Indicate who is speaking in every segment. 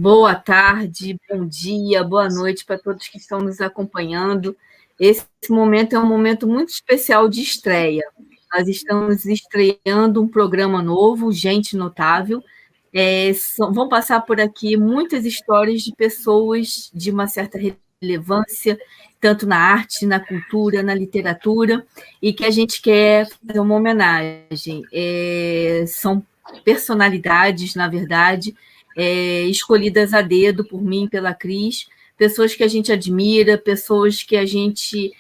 Speaker 1: Boa tarde, bom dia, boa noite para todos que estão nos acompanhando. Esse momento é um momento muito especial de estreia. Nós estamos estreando um programa novo, Gente Notável. Vão passar por aqui muitas histórias de pessoas de uma certa relevância, tanto na arte, na cultura, na literatura, e que a gente quer fazer uma homenagem. São personalidades, na verdade, escolhidas a dedo por mim, pela Cris, pessoas que a gente admira, pessoas que a gente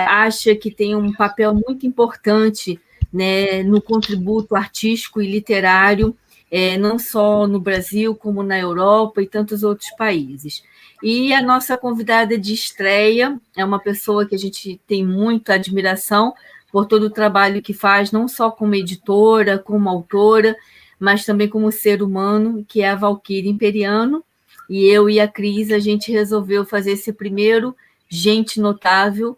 Speaker 1: acha que tem um papel muito importante, né, no contributo artístico e literário, não só no Brasil, como na Europa e tantos outros países. E a nossa convidada de estreia é uma pessoa que a gente tem muita admiração por todo o trabalho que faz, não só como editora, como autora, mas também como ser humano, que é a Valquíria Imperiano. E eu e a Cris, a gente resolveu fazer esse primeiro Gente Notável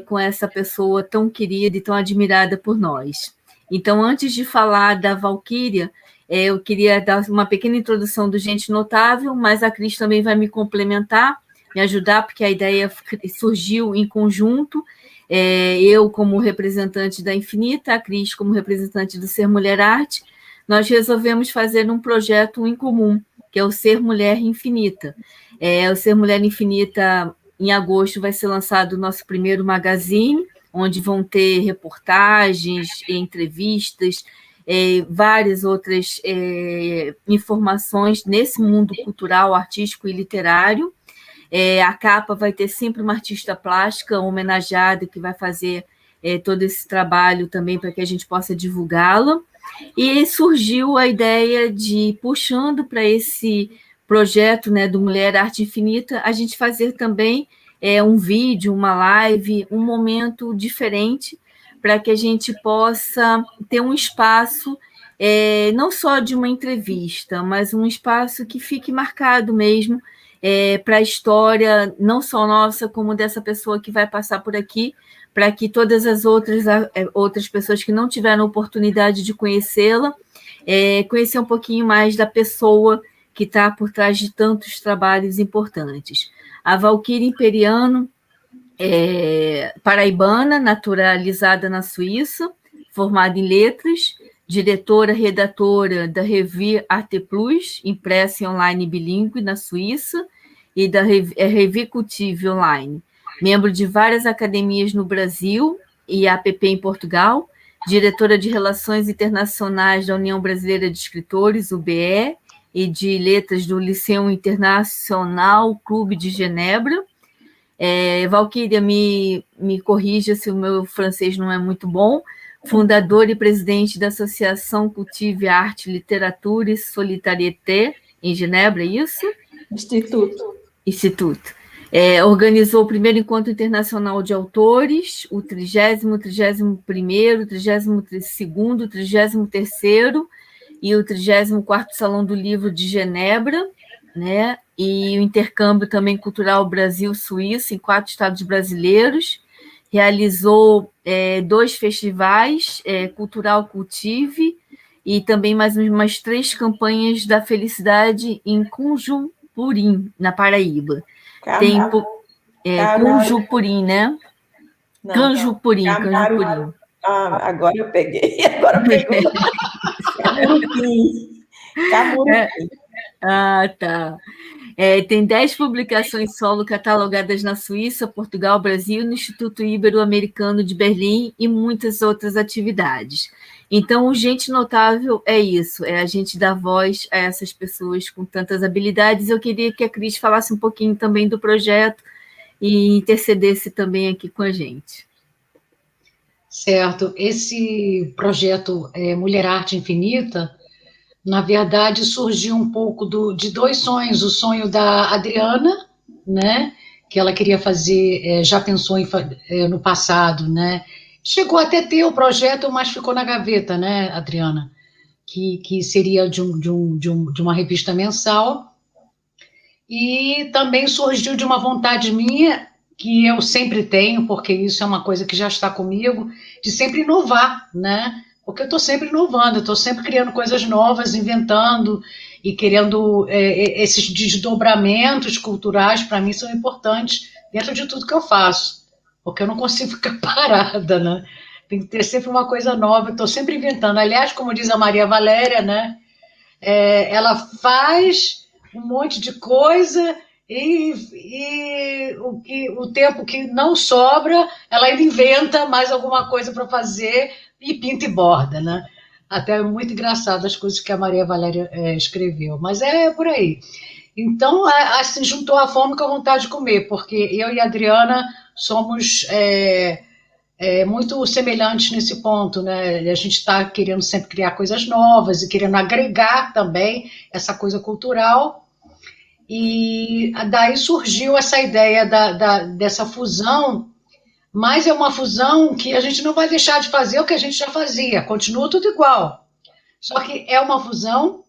Speaker 1: com essa pessoa tão querida e tão admirada por nós. Então, antes de falar da Valquíria, eu queria dar uma pequena introdução do Gente Notável, mas a Cris também vai me complementar, me ajudar, porque a ideia surgiu em conjunto, eu como representante da Infinita, a Cris como representante do Ser Mulher Arte. Nós resolvemos fazer um projeto em comum, que é o Ser Mulher Infinita. O Ser Mulher Infinita, em agosto, vai ser lançado o nosso primeiro magazine, onde vão ter reportagens, entrevistas, várias outras informações nesse mundo cultural, artístico e literário. A capa vai ter sempre uma artista plástica homenageada que vai fazer todo esse trabalho também para que a gente possa divulgá-la. E surgiu a ideia de, puxando para esse projeto, né, do Mulher Arte Infinita, a gente fazer também um vídeo, uma live, um momento diferente para que a gente possa ter um espaço, não só de uma entrevista, mas um espaço que fique marcado mesmo para a história, não só nossa, como dessa pessoa que vai passar por aqui, para que todas as outras pessoas que não tiveram oportunidade de conhecê-la, conhecer um pouquinho mais da pessoa que está por trás de tantos trabalhos importantes. A Valquíria Imperiano, paraibana, naturalizada na Suíça, formada em letras, diretora, redatora da Revue Arte Plus, impressa e online bilíngue na Suíça, e da Revue Cultive Online. Membro de várias academias no Brasil e APP em Portugal, diretora de Relações Internacionais da União Brasileira de Escritores, UBE, e de Letras do Liceu Internacional Clube de Genebra. Valquíria, me corrija se o meu francês não é muito bom. Fundadora e presidente da Associação Cultive Arte, Literatura e Solidariété, em Genebra, é isso? Instituto. Organizou o primeiro Encontro Internacional de Autores, o 30º, 31º, 32º, 33º e o 34º Salão do Livro de Genebra, né? E o intercâmbio também cultural Brasil-Suíça em 4 estados brasileiros. Realizou 2 festivais, Cultural Cultive, e também mais umas 3 campanhas da felicidade em Cunjupurim, na Paraíba. Tem Cunjupurim, né? Canjupurim.
Speaker 2: Agora eu peguei. Agora pegou. Camurupim.
Speaker 1: Tá. Tem 10 publicações solo catalogadas na Suíça, Portugal, Brasil, no Instituto Ibero-Americano de Berlim e muitas outras atividades. Então, o Gente Notável é isso, é a gente dar voz a essas pessoas com tantas habilidades. Eu queria que a Cris falasse um pouquinho também do projeto e intercedesse também aqui com a gente.
Speaker 3: Certo. Esse projeto Mulher Arte Infinita, na verdade, surgiu um pouco de 2 sonhos. O sonho da Adriana, né, que ela queria fazer, já pensou no passado, né, chegou até ter o projeto, mas ficou na gaveta, né, Adriana, que seria de uma revista mensal, e também surgiu de uma vontade minha, que eu sempre tenho, porque isso é uma coisa que já está comigo, de sempre inovar, né, porque eu estou sempre inovando, eu estou sempre criando coisas novas, inventando e querendo, esses desdobramentos culturais, para mim, são importantes dentro de tudo que eu faço, porque eu não consigo ficar parada, né? Tem que ter sempre uma coisa nova, eu estou sempre inventando. Aliás, como diz a Maria Valéria, né? Ela faz um monte de coisa e o tempo que não sobra, ela ainda inventa mais alguma coisa para fazer e pinta e borda, né? Até é muito engraçado as coisas que a Maria Valéria escreveu, mas é por aí. Então, assim, juntou a fome com a vontade de comer, porque eu e a Adriana somos muito semelhantes nesse ponto, né? A gente está querendo sempre criar coisas novas e querendo agregar também essa coisa cultural. E daí surgiu essa ideia dessa fusão, mas é uma fusão que a gente não vai deixar de fazer o que a gente já fazia, continua tudo igual. Só que é uma fusão,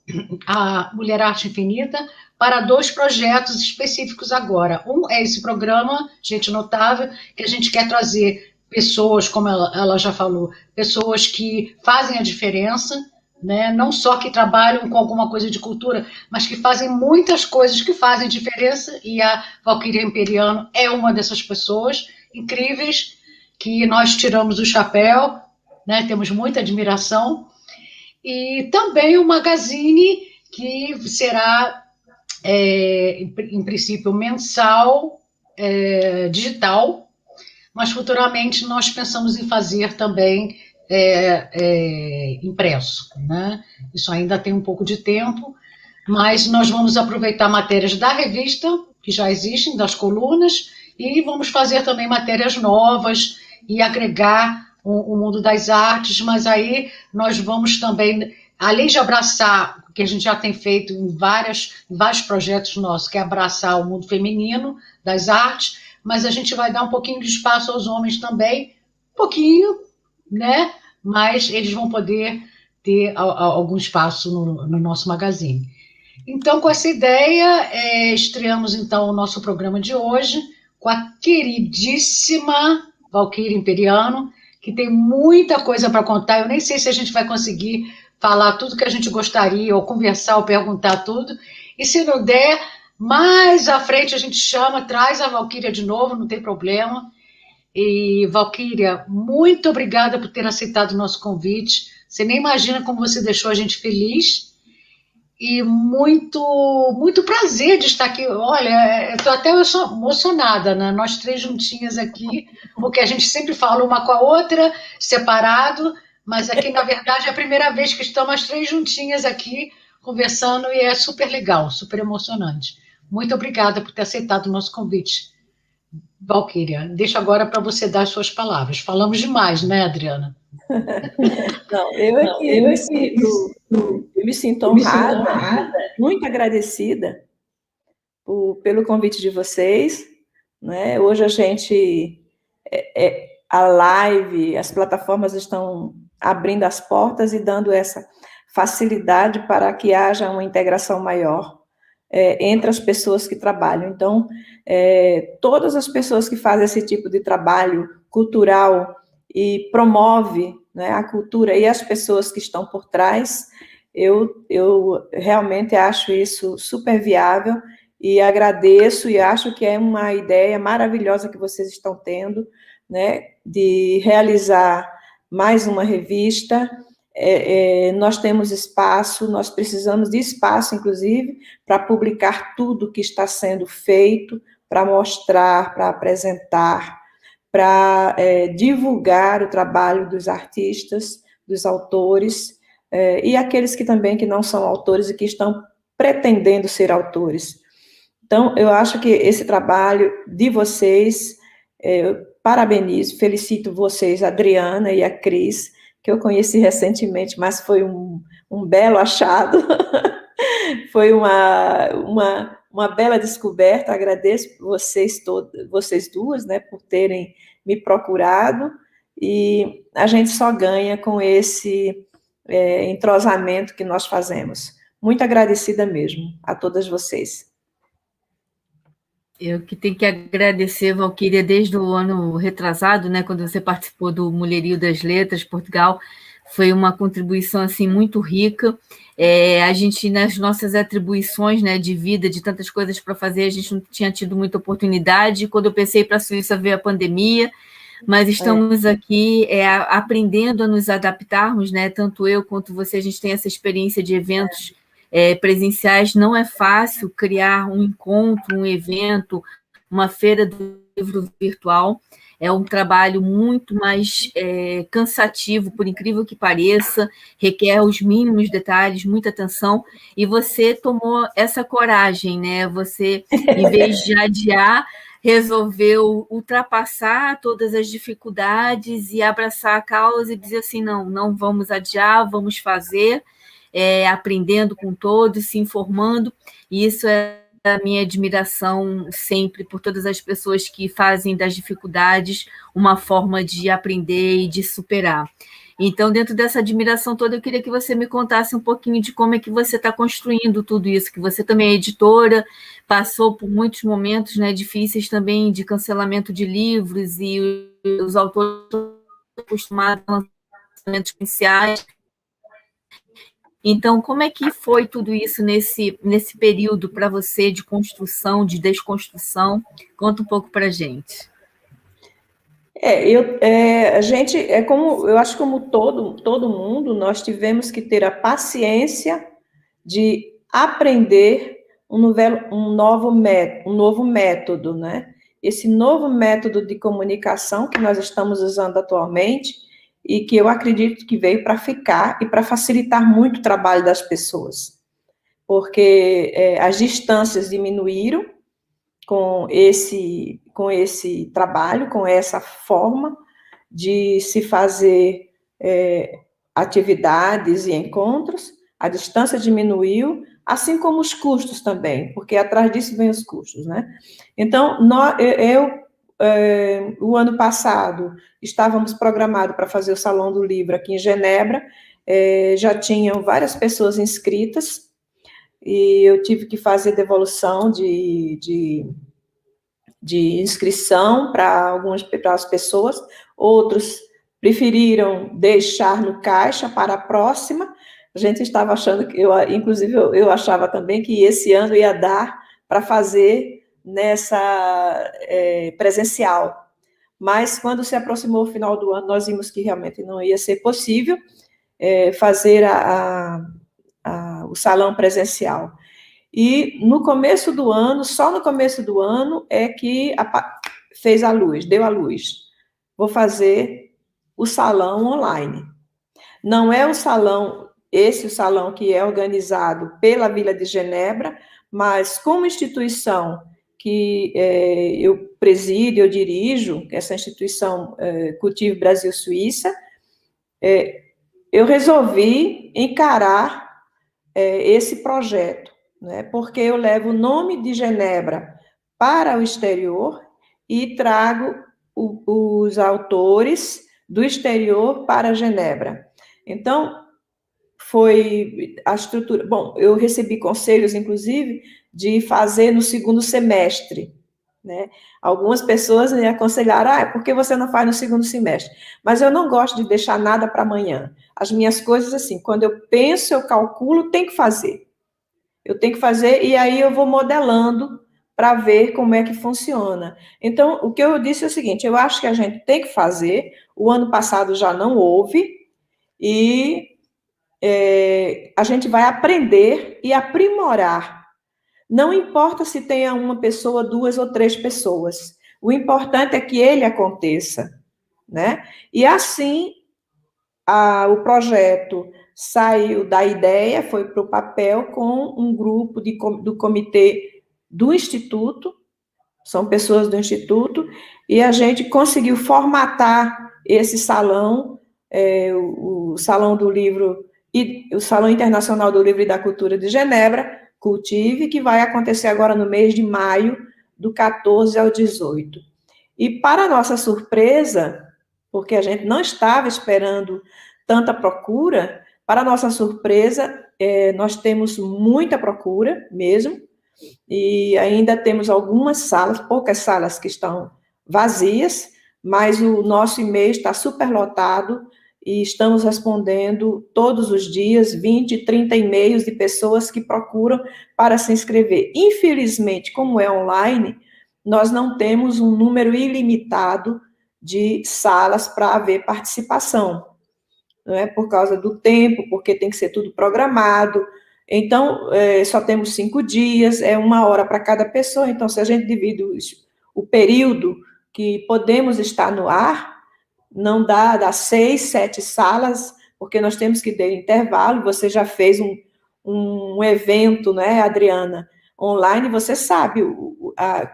Speaker 3: a Mulher Arte Infinita, para 2 projetos específicos agora. Um é esse programa, Gente Notável, que a gente quer trazer pessoas, como ela já falou, pessoas que fazem a diferença, né? Não só que trabalham com alguma coisa de cultura, mas que fazem muitas coisas que fazem diferença, e a Valquíria Imperiano é uma dessas pessoas incríveis, que nós tiramos o chapéu, né? Temos muita admiração. E também o Magazine, que será, em princípio, mensal, digital, mas futuramente nós pensamos em fazer também impresso, né? Isso ainda tem um pouco de tempo, mas nós vamos aproveitar matérias da revista, que já existem, das colunas, e vamos fazer também matérias novas e agregar o mundo das artes, mas aí nós vamos também, além de abraçar, que a gente já tem feito em vários projetos nossos, que é abraçar o mundo feminino das artes, mas a gente vai dar um pouquinho de espaço aos homens também, um pouquinho, né? Mas eles vão poder ter algum espaço no nosso magazine. Então, com essa ideia, estreamos então o nosso programa de hoje com a queridíssima Valquíria Imperiano, que tem muita coisa para contar. Eu nem sei se a gente vai conseguir falar tudo que a gente gostaria, ou conversar, ou perguntar tudo. E se não der, mais à frente a gente chama, traz a Valquíria de novo, não tem problema. E, Valquíria, muito obrigada por ter aceitado o nosso convite. Você nem imagina como você deixou a gente feliz. E muito, muito prazer de estar aqui. Olha, estou até emocionada, né? Nós 3 juntinhas aqui, porque a gente sempre fala uma com a outra, separado, mas aqui, na verdade, é a primeira vez que estamos as 3 juntinhas aqui, conversando, e é super legal, super emocionante. Muito obrigada por ter aceitado o nosso convite, Valquíria. Deixo agora para você dar as suas palavras. Falamos demais, né, Adriana?
Speaker 2: Não, eu me sinto honrada, muito agradecida pelo convite de vocês, né? Hoje a gente, a live, as plataformas estão abrindo as portas e dando essa facilidade para que haja uma integração maior entre as pessoas que trabalham. Então, todas as pessoas que fazem esse tipo de trabalho cultural e promove, né, a cultura e as pessoas que estão por trás, eu realmente acho isso super viável e agradeço e acho que é uma ideia maravilhosa que vocês estão tendo, né, de realizar mais uma revista. Nós temos espaço, nós precisamos de espaço, inclusive, para publicar tudo que está sendo feito, para mostrar, para apresentar, para divulgar o trabalho dos artistas, dos autores, e aqueles que também que não são autores e que estão pretendendo ser autores. Então, eu acho que esse trabalho de vocês, eu parabenizo, felicito vocês, a Adriana e a Cris, que eu conheci recentemente, mas foi um belo achado, foi uma bela descoberta. Agradeço vocês duas, né, por terem me procurado, e a gente só ganha com esse entrosamento que nós fazemos. Muito agradecida mesmo a todas vocês.
Speaker 1: Eu que tenho que agradecer, Valquíria, desde o ano retrasado, né, quando você participou do Mulherio das Letras, Portugal. foi uma contribuição assim muito rica. A gente, nas nossas atribuições, né, de vida, de tantas coisas para fazer, a gente não tinha tido muita oportunidade. Quando eu pensei para a Suíça, veio a pandemia, mas estamos aqui aprendendo a nos adaptarmos, né? Tanto eu quanto você, a gente tem essa experiência de eventos presenciais. Não é fácil criar um encontro, um evento, uma feira do livro virtual. É um trabalho muito mais cansativo, por incrível que pareça, requer os mínimos detalhes, muita atenção, e você tomou essa coragem, né? Você, em vez de adiar, resolveu ultrapassar todas as dificuldades e abraçar a causa e dizer assim, não vamos adiar, vamos fazer, aprendendo com todos, se informando, e isso é a minha admiração sempre por todas as pessoas que fazem das dificuldades uma forma de aprender e de superar. Então, dentro dessa admiração toda, eu queria que você me contasse um pouquinho de como é que você está construindo tudo isso, que você também é editora, passou por muitos momentos, né, difíceis também de cancelamento de livros, e os autores estão acostumados a lançamentos especiais. Então, como é que foi tudo isso nesse período para você de construção, de desconstrução? Conta um pouco para a gente.
Speaker 2: A gente, eu acho que como todo mundo, nós tivemos que ter a paciência de aprender um novo método, né? Esse novo método de comunicação que nós estamos usando atualmente, e que eu acredito que veio para ficar e para facilitar muito o trabalho das pessoas, porque as distâncias diminuíram com esse trabalho, com essa forma de se fazer atividades e encontros, a distância diminuiu, assim como os custos também, porque atrás disso vem os custos, né? Então, o ano passado, estávamos programados para fazer o Salão do Livro aqui em Genebra, já tinham várias pessoas inscritas, e eu tive que fazer devolução de inscrição para as pessoas, outros preferiram deixar no caixa para a próxima. A gente estava achando que, inclusive eu achava também que esse ano ia dar para fazer nessa presencial, mas quando se aproximou o final do ano, nós vimos que realmente não ia ser possível fazer o salão presencial. E no começo do ano, só no começo do ano, é que deu a luz. Vou fazer o salão online. Não é o salão que é organizado pela Vila de Genebra, mas como instituição que eu presido, eu dirijo, essa instituição Cultive Brasil Suíça, eu resolvi encarar esse projeto, né, porque eu levo o nome de Genebra para o exterior e trago os autores do exterior para Genebra. Então, foi a estrutura... Bom, eu recebi conselhos, inclusive, de fazer no segundo semestre, né? Algumas pessoas me aconselharam, por que você não faz no segundo semestre? Mas eu não gosto de deixar nada para amanhã. As minhas coisas, assim, quando eu penso, eu calculo, tem que fazer. Eu tenho que fazer, e aí eu vou modelando para ver como é que funciona. Então, o que eu disse é o seguinte, eu acho que a gente tem que fazer, o ano passado já não houve, e a gente vai aprender e aprimorar. Não importa se tenha uma pessoa, 2 ou 3 pessoas, o importante é que ele aconteça, né? E assim, o projeto saiu da ideia, foi para o papel com um grupo do comitê do Instituto, são pessoas do Instituto, e a gente conseguiu formatar esse salão, o Salão do Livro, e o Salão Internacional do Livro e da Cultura de Genebra, Cultive, que vai acontecer agora no mês de maio, do 14 ao 18. E, para nossa surpresa, porque a gente não estava esperando tanta procura, para nossa surpresa, nós temos muita procura mesmo, e ainda temos algumas salas, poucas salas que estão vazias, mas o nosso e-mail está superlotado, e estamos respondendo todos os dias 20, 30 e-mails de pessoas que procuram para se inscrever. Infelizmente, como é online, nós não temos um número ilimitado de salas para haver participação, não é? Por causa do tempo, porque tem que ser tudo programado. Então, só temos 5 dias, é 1 hora para cada pessoa. Então, se a gente divide o período que podemos estar no ar, não dá 6, 7 salas, porque nós temos que ter intervalo. Você já fez um evento, né, Adriana, online, você sabe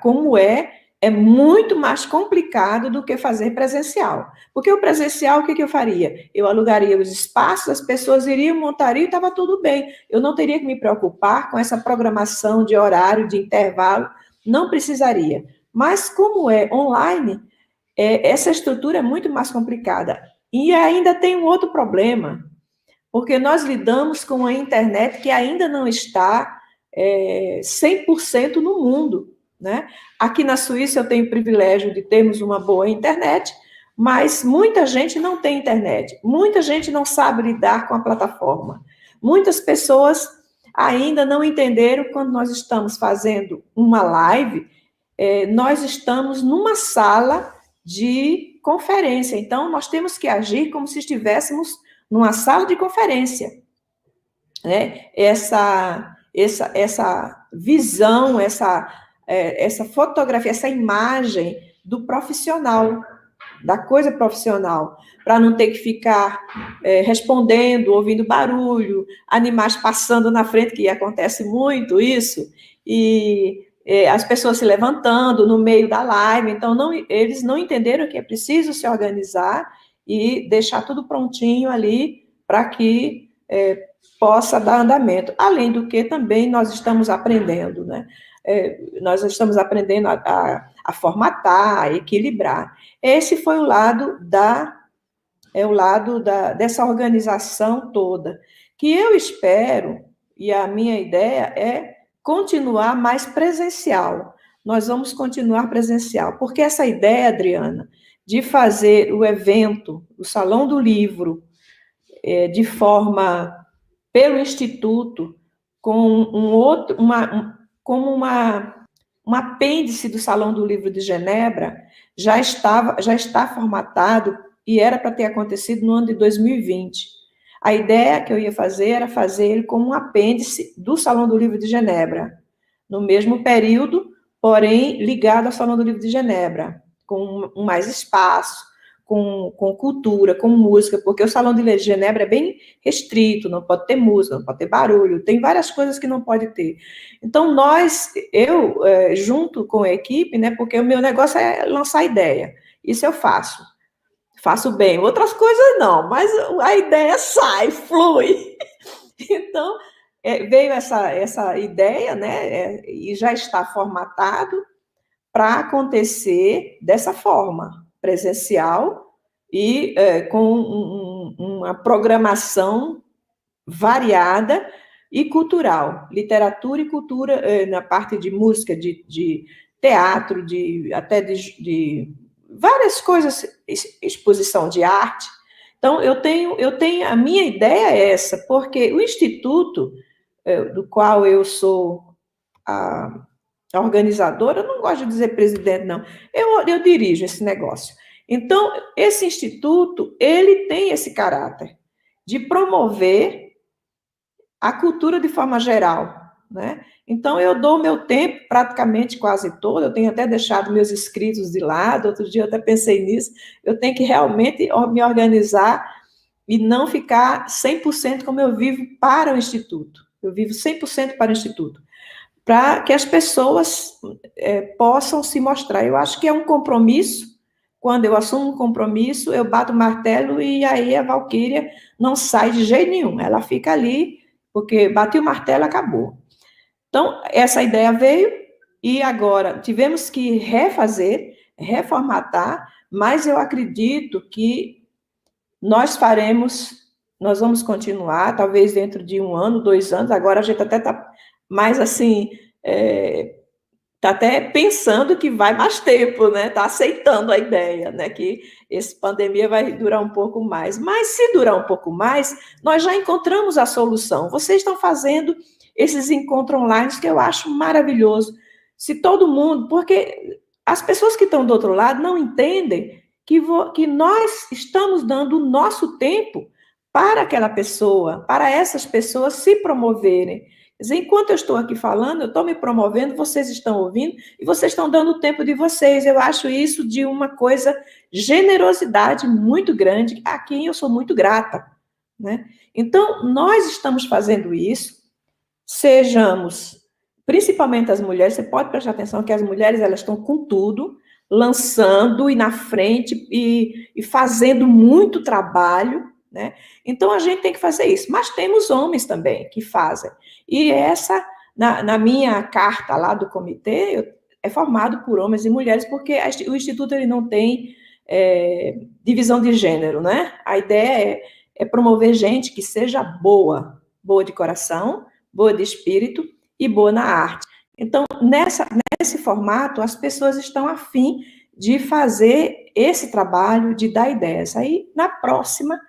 Speaker 2: como é muito mais complicado do que fazer presencial. Porque o presencial, o que eu faria? Eu alugaria os espaços, as pessoas iriam, montariam e estava tudo bem. Eu não teria que me preocupar com essa programação de horário, de intervalo, não precisaria. Mas como é online, essa estrutura é muito mais complicada. E ainda tem um outro problema, porque nós lidamos com a internet que ainda não está 100% no mundo, né? Aqui na Suíça eu tenho o privilégio de termos uma boa internet, mas muita gente não tem internet, muita gente não sabe lidar com a plataforma. Muitas pessoas ainda não entenderam quando nós estamos fazendo uma live, nós estamos numa sala de conferência, então nós temos que agir como se estivéssemos numa sala de conferência, né? Essa visão, essa fotografia, essa imagem do profissional, da coisa profissional, para não ter que ficar respondendo, ouvindo barulho, animais passando na frente, que acontece muito isso, e as pessoas se levantando no meio da live. Então, eles não entenderam que é preciso se organizar e deixar tudo prontinho ali para que possa dar andamento. Além do que também nós estamos aprendendo, né? Nós estamos aprendendo a formatar, a equilibrar. Esse foi o lado dessa organização toda, que eu espero, e a minha ideia é continuar mais presencial. Nós vamos continuar presencial, porque essa ideia, Adriana, de fazer o evento, o Salão do Livro, de forma pelo Instituto, com como um apêndice do Salão do Livro de Genebra, já está formatado e era para ter acontecido no ano de 2020. A ideia que eu ia fazer era fazer ele como um apêndice do Salão do Livro de Genebra, no mesmo período, porém ligado ao Salão do Livro de Genebra, com mais espaço, com cultura, com música, porque o Salão de Genebra é bem restrito, não pode ter música, não pode ter barulho, tem várias coisas que não pode ter. Então, eu, junto com a equipe, né, porque o meu negócio é lançar ideia, isso eu faço bem, outras coisas não, mas a ideia sai, flui. Então, veio essa ideia, né, e já está formatado para acontecer dessa forma, presencial e com uma programação variada e cultural, literatura e cultura, na parte de música, de teatro, até de várias coisas, exposição de arte. Então, a minha ideia é essa, porque o Instituto, do qual eu sou a organizadora, eu não gosto de dizer presidente, não, eu dirijo esse negócio. Então, esse Instituto, ele tem esse caráter de promover a cultura de forma geral, né? Então, eu dou meu tempo, praticamente quase todo, eu tenho até deixado meus inscritos de lado, outro dia eu até pensei nisso, eu tenho que realmente me organizar e não ficar 100% como eu vivo para o Instituto. Eu vivo 100% para o Instituto, para que as pessoas possam se mostrar. Eu acho que é um compromisso. Quando eu assumo um compromisso, eu bato o martelo e aí a Valquíria não sai de jeito nenhum, ela fica ali, porque bati o martelo, acabou. Então, essa ideia veio e agora tivemos que reformatar, mas eu acredito que nós vamos continuar, talvez dentro de 1 ano, 2 anos, agora a gente até está mais assim, está até pensando que vai mais tempo, né? Está aceitando a ideia, né? Que essa pandemia vai durar um pouco mais. Mas se durar um pouco mais, nós já encontramos a solução. Vocês estão fazendo esses encontros online que eu acho maravilhoso. Se todo mundo, porque as pessoas que estão do outro lado não entendem que nós estamos dando o nosso tempo para aquela pessoa, para essas pessoas se promoverem. Quer dizer, enquanto eu estou aqui falando, eu estou me promovendo, vocês estão ouvindo e vocês estão dando o tempo de vocês. Eu acho isso de uma coisa, generosidade muito grande, a quem eu sou muito grata, né? Então, nós estamos fazendo isso, sejamos, principalmente as mulheres, você pode prestar atenção que as mulheres, elas estão com tudo, lançando e na frente e fazendo muito trabalho, né? Então, a gente tem que fazer isso. Mas temos homens também que fazem. E essa, na minha carta lá do comitê, é formado por homens e mulheres, porque o Instituto ele não tem divisão de gênero, né? A ideia é promover gente que seja boa de coração, boa de espírito e boa na arte. Então, nesse formato, as pessoas estão a fim de fazer esse trabalho, de dar ideias. Aí, na próxima,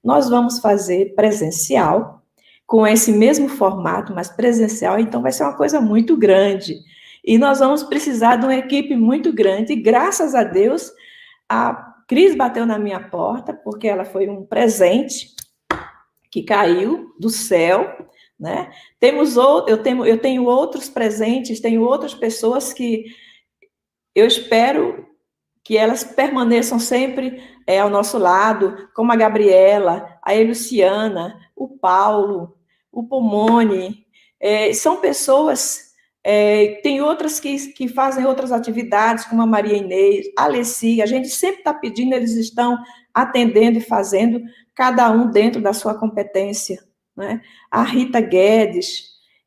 Speaker 2: nós vamos fazer presencial, com esse mesmo formato, mas presencial, então vai ser uma coisa muito grande. E nós vamos precisar de uma equipe muito grande, e graças a Deus, a Cris bateu na minha porta, porque ela foi um presente que caiu do céu, né? Eu tenho outros presentes, tenho outras pessoas que eu espero que elas permaneçam sempre ao nosso lado, como a Gabriela, a Eluciana, o Paulo, o Pomone, são pessoas, tem outras que fazem outras atividades, como a Maria Inês, a Alessi, a gente sempre está pedindo, eles estão atendendo e fazendo, cada um dentro da sua competência, né? A Rita Guedes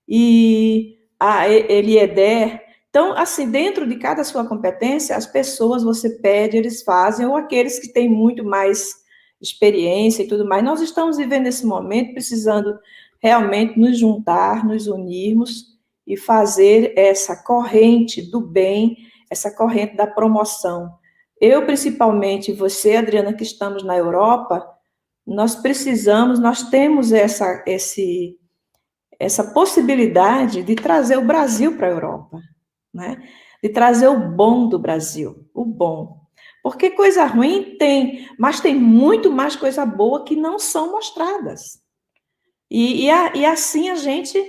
Speaker 2: e a Elieder. Então, assim, dentro de cada sua competência, as pessoas, você pede, eles fazem, ou aqueles que têm muito mais experiência e tudo mais. Nós estamos vivendo esse momento, precisando realmente nos juntar, nos unirmos e fazer essa corrente do bem, essa corrente da promoção. Eu, principalmente, você, Adriana, que estamos na Europa, nós temos essa possibilidade de trazer o Brasil para a Europa, né? De trazer o bom do Brasil, o bom. Porque coisa ruim tem, mas tem muito mais coisa boa que não são mostradas. E assim a gente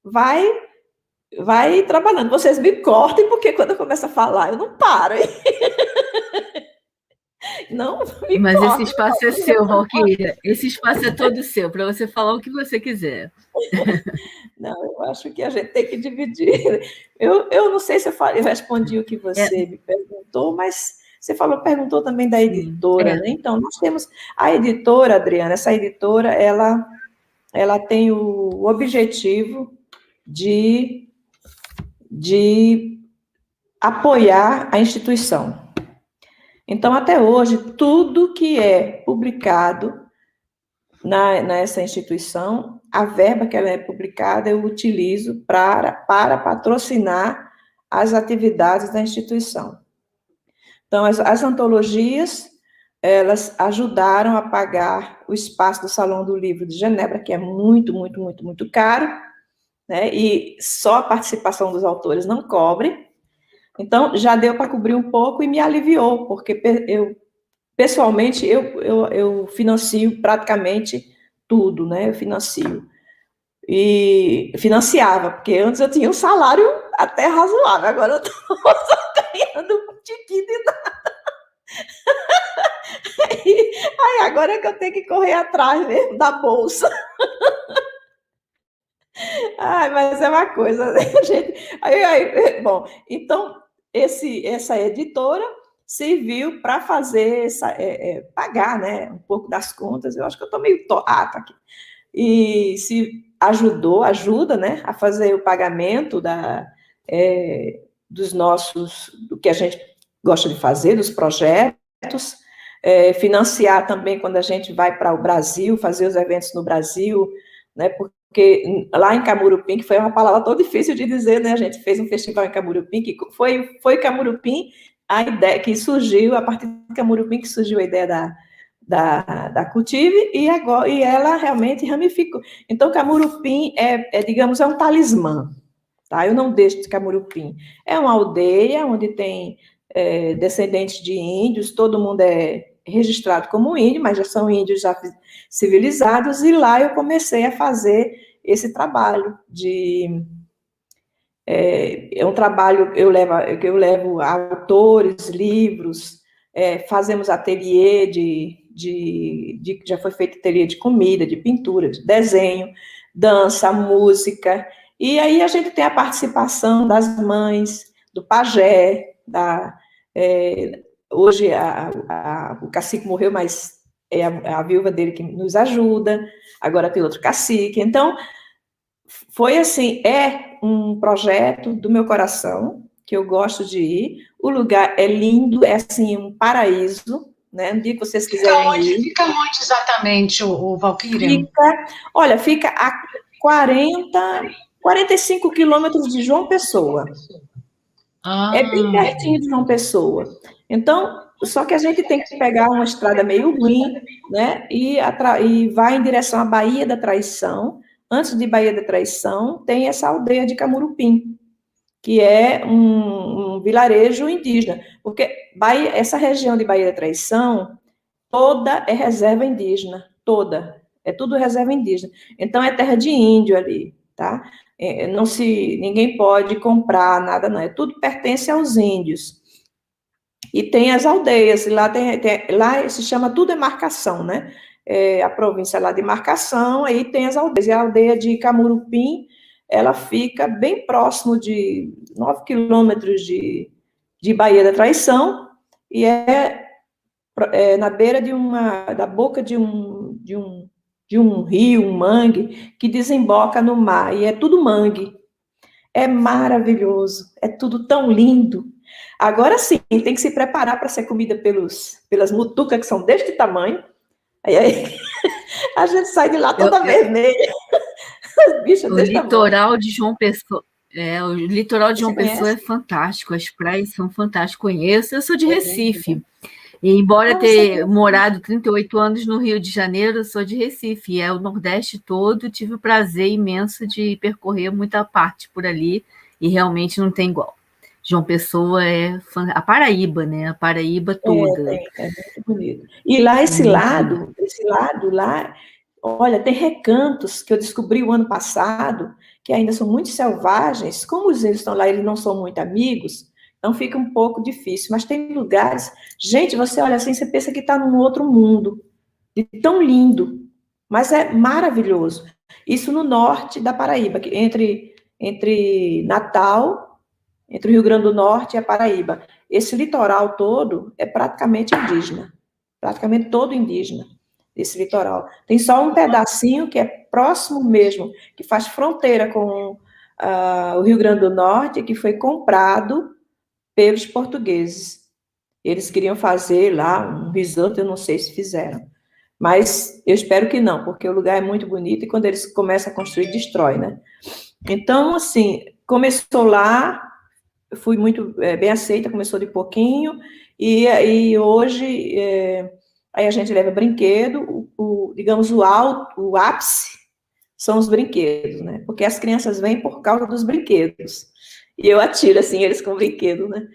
Speaker 2: vai trabalhando. Vocês me cortem, porque quando eu começo a falar, eu não paro. Hein? Não me
Speaker 1: Mas
Speaker 2: cortem.
Speaker 1: Esse espaço é seu, Valquíria. Esse espaço é todo seu, para você falar o que você quiser.
Speaker 2: Não, eu acho que a gente tem que dividir. Eu não sei se eu respondi o que você me perguntou, mas você perguntou também da editora, né? Então, nós temos a editora, Adriana, essa editora, ela tem o objetivo de apoiar a instituição. Então, até hoje, tudo que é publicado nessa instituição, a verba que ela é publicada, eu utilizo para patrocinar as atividades da instituição. Então, as antologias, elas ajudaram a pagar o espaço do Salão do Livro de Genebra, que é muito, muito, muito, muito caro, né? E só a participação dos autores não cobre. Então, já deu para cobrir um pouco e me aliviou, porque pessoalmente, eu financio praticamente tudo, né? Eu financio. E financiava, porque antes eu tinha um salário até razoável, agora eu estou ganhando um tiquinho de nada. Aí agora é que eu tenho que correr atrás mesmo da bolsa. Ai, mas é uma coisa, né, gente? Bom, então, essa editora serviu para fazer pagar, né, um pouco das contas. Eu acho que eu estou meio tá aqui. E se ajuda, né, a fazer o pagamento do que a gente gosta de fazer, dos projetos, financiar também quando a gente vai para o Brasil, fazer os eventos no Brasil, né, porque porque lá em Camurupim, que foi uma palavra tão difícil de dizer, né? A gente fez um festival em Camurupim, que foi Camurupim a ideia que surgiu, a partir de Camurupim que surgiu a ideia da Cultive, e ela realmente ramificou. Então, Camurupim digamos, é um talismã, tá? Eu não deixo de Camurupim. É uma aldeia onde tem descendentes de índios, todo mundo é registrado como índio, mas já são índios já civilizados, e lá eu comecei a fazer esse trabalho é um trabalho que eu levo autores, livros, fazemos ateliê já foi feito ateliê de comida, de pintura, de desenho, dança, música, e aí a gente tem a participação das mães, do pajé, hoje o cacique morreu, mas é a viúva dele que nos ajuda, agora tem outro cacique, então foi assim, um projeto do meu coração, que eu gosto de ir, o lugar é lindo, é assim, um paraíso, né, um dia que vocês quiserem ir.
Speaker 3: Fica onde exatamente, o Valquíria?
Speaker 2: Fica a 45 quilômetros de João Pessoa. É bem pertinho de João Pessoa. Então, só que a gente tem que pegar uma estrada meio ruim, né, e vai em direção à Baía da Traição. Antes de Baía da Traição, tem essa aldeia de Camurupim, que é um vilarejo indígena, porque essa região de Baía da Traição, toda é reserva indígena, toda, é tudo reserva indígena. Então, é terra de índio ali, tá? Ninguém pode comprar nada, não, tudo pertence aos índios. E tem as aldeias, e lá se chama tudo demarcação, né? A província lá de Marcação, aí tem as aldeias, e a aldeia de Camurupim, ela fica bem próximo de 9 quilômetros de Baía da Traição, e na beira da boca de um rio, um mangue, que desemboca no mar, e é tudo mangue. É maravilhoso, é tudo tão lindo. Agora sim, tem que se preparar para ser comida pelas mutucas, que são deste tamanho. Aí a gente sai de lá toda vermelha.
Speaker 1: As bichas o litoral tamanho. De João Pessoa. O litoral de João Pessoa é fantástico, as praias são fantásticas, conheço. Eu sou de Recife. E embora ter morado 38 anos no Rio de Janeiro, eu sou de Recife. E o Nordeste todo, tive o prazer imenso de percorrer muita parte por ali, e realmente não tem igual. João Pessoa é a Paraíba, né? A Paraíba toda.
Speaker 2: É muito bonito. E lá, esse lado lá, olha, tem recantos que eu descobri o ano passado, que ainda são muito selvagens. Como os índios estão lá, eles não são muito amigos, então fica um pouco difícil. Mas tem lugares... Gente, você olha assim, você pensa que está num outro mundo, de tão lindo, mas é maravilhoso. Isso no norte da Paraíba, entre Natal... Entre o Rio Grande do Norte e a Paraíba. Esse litoral todo é praticamente indígena. Praticamente todo indígena, esse litoral. Tem só um pedacinho que é próximo mesmo, que faz fronteira com o Rio Grande do Norte, que foi comprado pelos portugueses. Eles queriam fazer lá um risoto, eu não sei se fizeram. Mas eu espero que não, porque o lugar é muito bonito e quando eles começam a construir, destrói, né? Então, assim, começou lá... Fui muito bem aceita, começou de pouquinho, e hoje aí a gente leva brinquedo, digamos, o ápice são os brinquedos, né? Porque as crianças vêm por causa dos brinquedos, e eu atiro, assim, eles com brinquedo, né?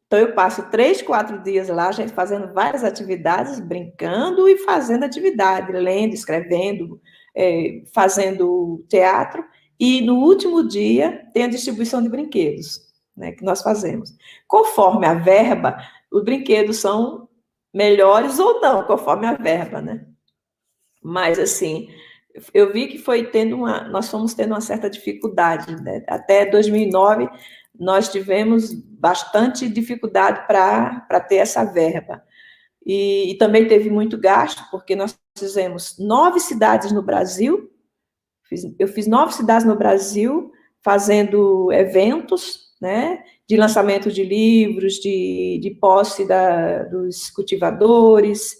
Speaker 2: Então, eu passo 3, 4 dias lá, a gente fazendo várias atividades, brincando e fazendo atividade, lendo, escrevendo, fazendo teatro. E no último dia tem a distribuição de brinquedos, né, que nós fazemos. Conforme a verba, os brinquedos são melhores ou não, conforme a verba, né? Mas, assim, eu vi que nós fomos tendo uma certa dificuldade, né? Até 2009, nós tivemos bastante dificuldade para ter essa verba. E também teve muito gasto, porque nós fizemos 9 cidades no Brasil. Eu fiz 9 cidades no Brasil, fazendo eventos, né, de lançamento de livros, de posse dos cultivadores,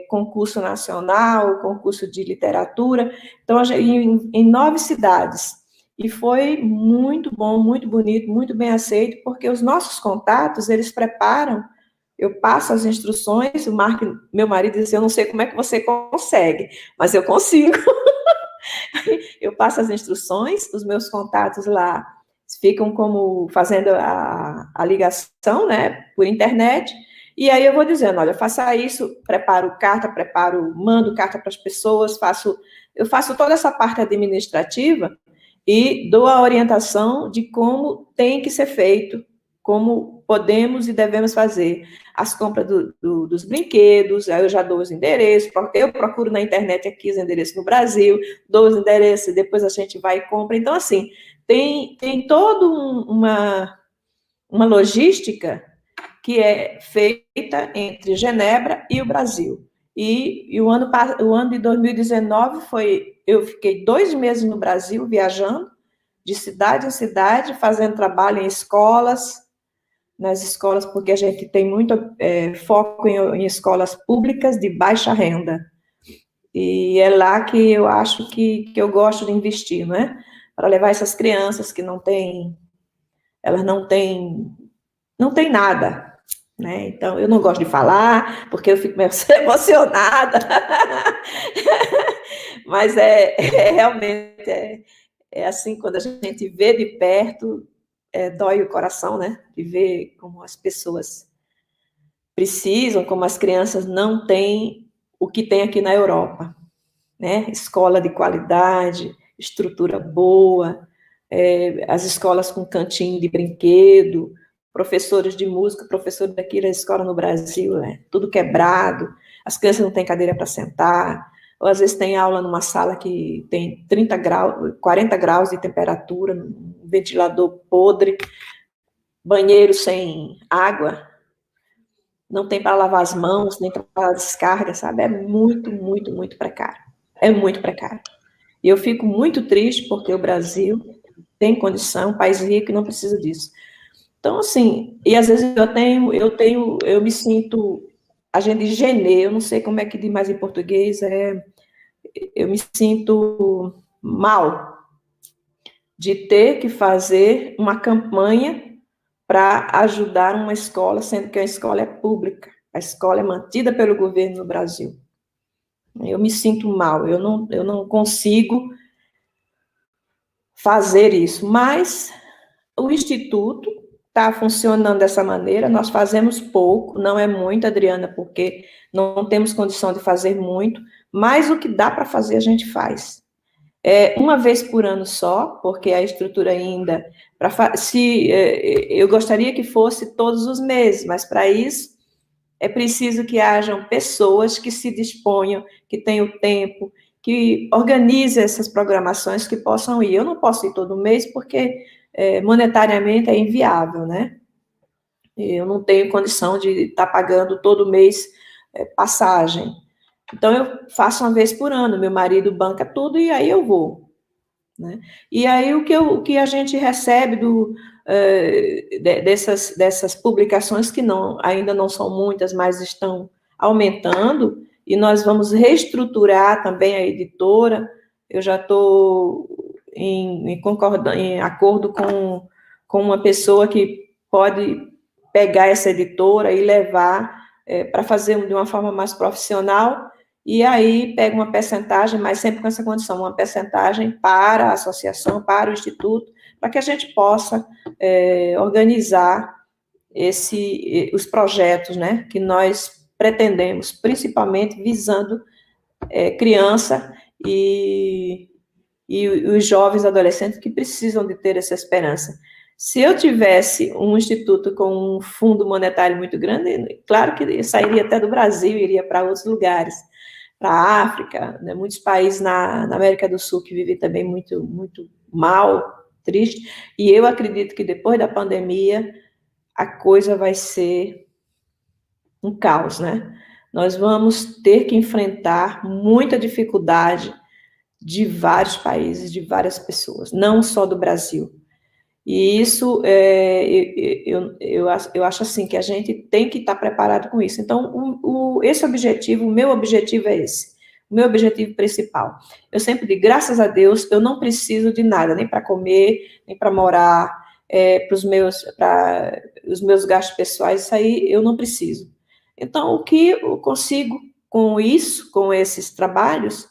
Speaker 2: concurso nacional, concurso de literatura, então, em 9 cidades. E foi muito bom, muito bonito, muito bem aceito, porque os nossos contatos, eles preparam, eu passo as instruções, o Marco, meu marido, diz, eu não sei como é que você consegue, mas eu consigo. Eu passo as instruções, os meus contatos lá ficam como fazendo a ligação, né, por internet, e aí eu vou dizendo, olha, faça isso, preparo carta, mando carta para as pessoas, eu faço toda essa parte administrativa e dou a orientação de como tem que ser feito, como podemos e devemos fazer as compras dos brinquedos, aí eu já dou os endereços, eu procuro na internet aqui os endereços no Brasil, dou os endereços, depois a gente vai e compra. Então, assim, tem toda uma logística que é feita entre Genebra e o Brasil. E o ano de 2019 eu fiquei 2 meses no Brasil, viajando, de cidade em cidade, fazendo trabalho em escolas, nas escolas, porque a gente tem muito foco em escolas públicas de baixa renda. E é lá que eu acho que eu gosto de investir, não é? Para levar essas crianças que elas não têm nada, né? Então, eu não gosto de falar, porque eu fico meio emocionada, mas realmente assim, quando a gente vê de perto, dói o coração, né? De ver como as pessoas precisam, como as crianças não têm o que tem aqui na Europa, né? Escola de qualidade, estrutura boa, as escolas com cantinho de brinquedo, professores de música, professor daqui da escola no Brasil, tudo quebrado, as crianças não têm cadeira para sentar, ou às vezes tem aula numa sala que tem 30 graus, 40 graus de temperatura, um ventilador podre, banheiro sem água, não tem para lavar as mãos, nem para descarga, sabe? É muito, muito, muito precário. É muito precário. E eu fico muito triste porque o Brasil tem condição, um país rico e não precisa disso. Então, assim, e às vezes eu me sinto, a gente diz genê, eu não sei como é que diz mais em português, eu me sinto mal de ter que fazer uma campanha para ajudar uma escola, sendo que a escola é pública, a escola é mantida pelo governo no Brasil. Eu me sinto mal, eu não consigo fazer isso, mas o Instituto está funcionando dessa maneira, nós fazemos pouco, não é muito, Adriana, porque não temos condição de fazer muito, mas o que dá para fazer a gente faz. Uma vez por ano só, porque a estrutura ainda, eu gostaria que fosse todos os meses, mas para isso é preciso que hajam pessoas que se disponham, que tenham tempo, que organizem essas programações, que possam ir. Eu não posso ir todo mês, porque monetariamente é inviável, né? Eu não tenho condição de estar pagando todo mês passagem. Então, eu faço uma vez por ano, meu marido banca tudo e aí eu vou, né? E aí, o que a gente recebe dessas publicações, que ainda não são muitas, mas estão aumentando, e nós vamos reestruturar também a editora, eu já estou em acordo com uma pessoa que pode pegar essa editora e levar para fazer de uma forma mais profissional, e aí pega uma percentagem, mas sempre com essa condição, uma percentagem para a associação, para o Instituto, para que a gente possa organizar os projetos, né, que nós pretendemos, principalmente visando criança e os jovens adolescentes que precisam de ter essa esperança. Se eu tivesse um instituto com um fundo monetário muito grande, claro que eu sairia até do Brasil, iria para outros lugares, para a África, né, muitos países na América do Sul que vivem também muito, muito mal, triste, e eu acredito que depois da pandemia a coisa vai ser um caos, né? Nós vamos ter que enfrentar muita dificuldade de vários países, de várias pessoas, não só do Brasil. E isso, eu acho assim, que a gente tem que estar preparado com isso. Então, esse objetivo, o meu objetivo é esse. O meu objetivo principal. Eu sempre digo, graças a Deus, eu não preciso de nada, nem para comer, nem para morar, para os meus gastos pessoais, isso aí eu não preciso. Então, o que eu consigo com isso, com esses trabalhos,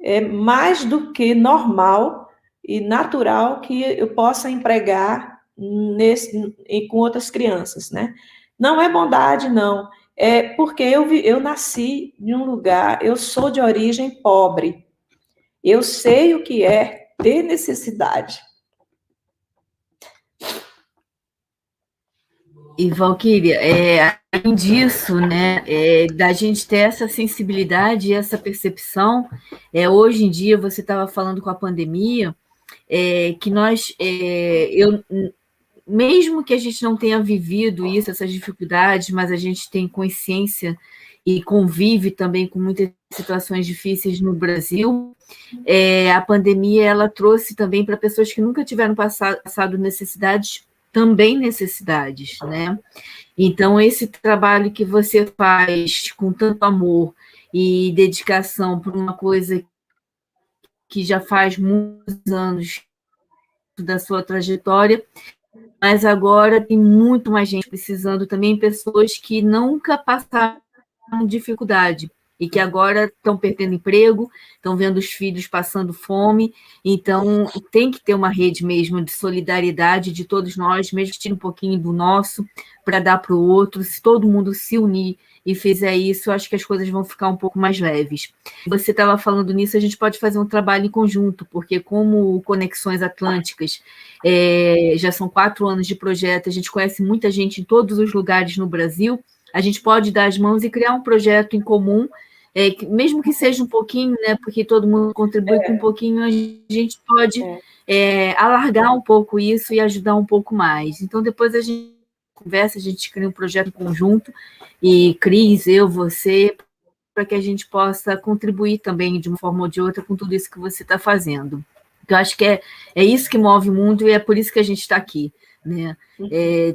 Speaker 2: é mais do que normal e natural que eu possa empregar com outras crianças, né? Não é bondade, não. É porque eu nasci em um lugar, eu sou de origem pobre. Eu sei o que é ter necessidade.
Speaker 1: E, Valquíria, além disso, né, da gente ter essa sensibilidade e essa percepção, hoje em dia, você estava falando com a pandemia, que mesmo que a gente não tenha vivido isso, essas dificuldades, mas a gente tem consciência e convive também com muitas situações difíceis no Brasil, a pandemia ela trouxe também para pessoas que nunca tiveram passado necessidades, também necessidades, né? Então, esse trabalho que você faz com tanto amor e dedicação por uma coisa que já faz muitos anos da sua trajetória, mas agora tem muito mais gente precisando também, pessoas que nunca passaram dificuldade e que agora estão perdendo emprego, estão vendo os filhos passando fome, então tem que ter uma rede mesmo de solidariedade de todos nós, mesmo que tire um pouquinho do nosso para dar para o outro, se todo mundo se unir e fizer isso, eu acho que as coisas vão ficar um pouco mais leves. Você estava falando nisso, a gente pode fazer um trabalho em conjunto, porque como Conexões Atlânticas já são 4 anos de projeto, a gente conhece muita gente em todos os lugares no Brasil, a gente pode dar as mãos e criar um projeto em comum, mesmo que seja um pouquinho, né, porque todo mundo contribui com um pouquinho, a gente pode alargar um pouco isso e ajudar um pouco mais. Então, depois a gente conversa, a gente cria um projeto em conjunto, e Cris, eu, você, para que a gente possa contribuir também, de uma forma ou de outra, com tudo isso que você está fazendo. Eu acho que é isso que move o mundo e é por isso que a gente está aqui, né?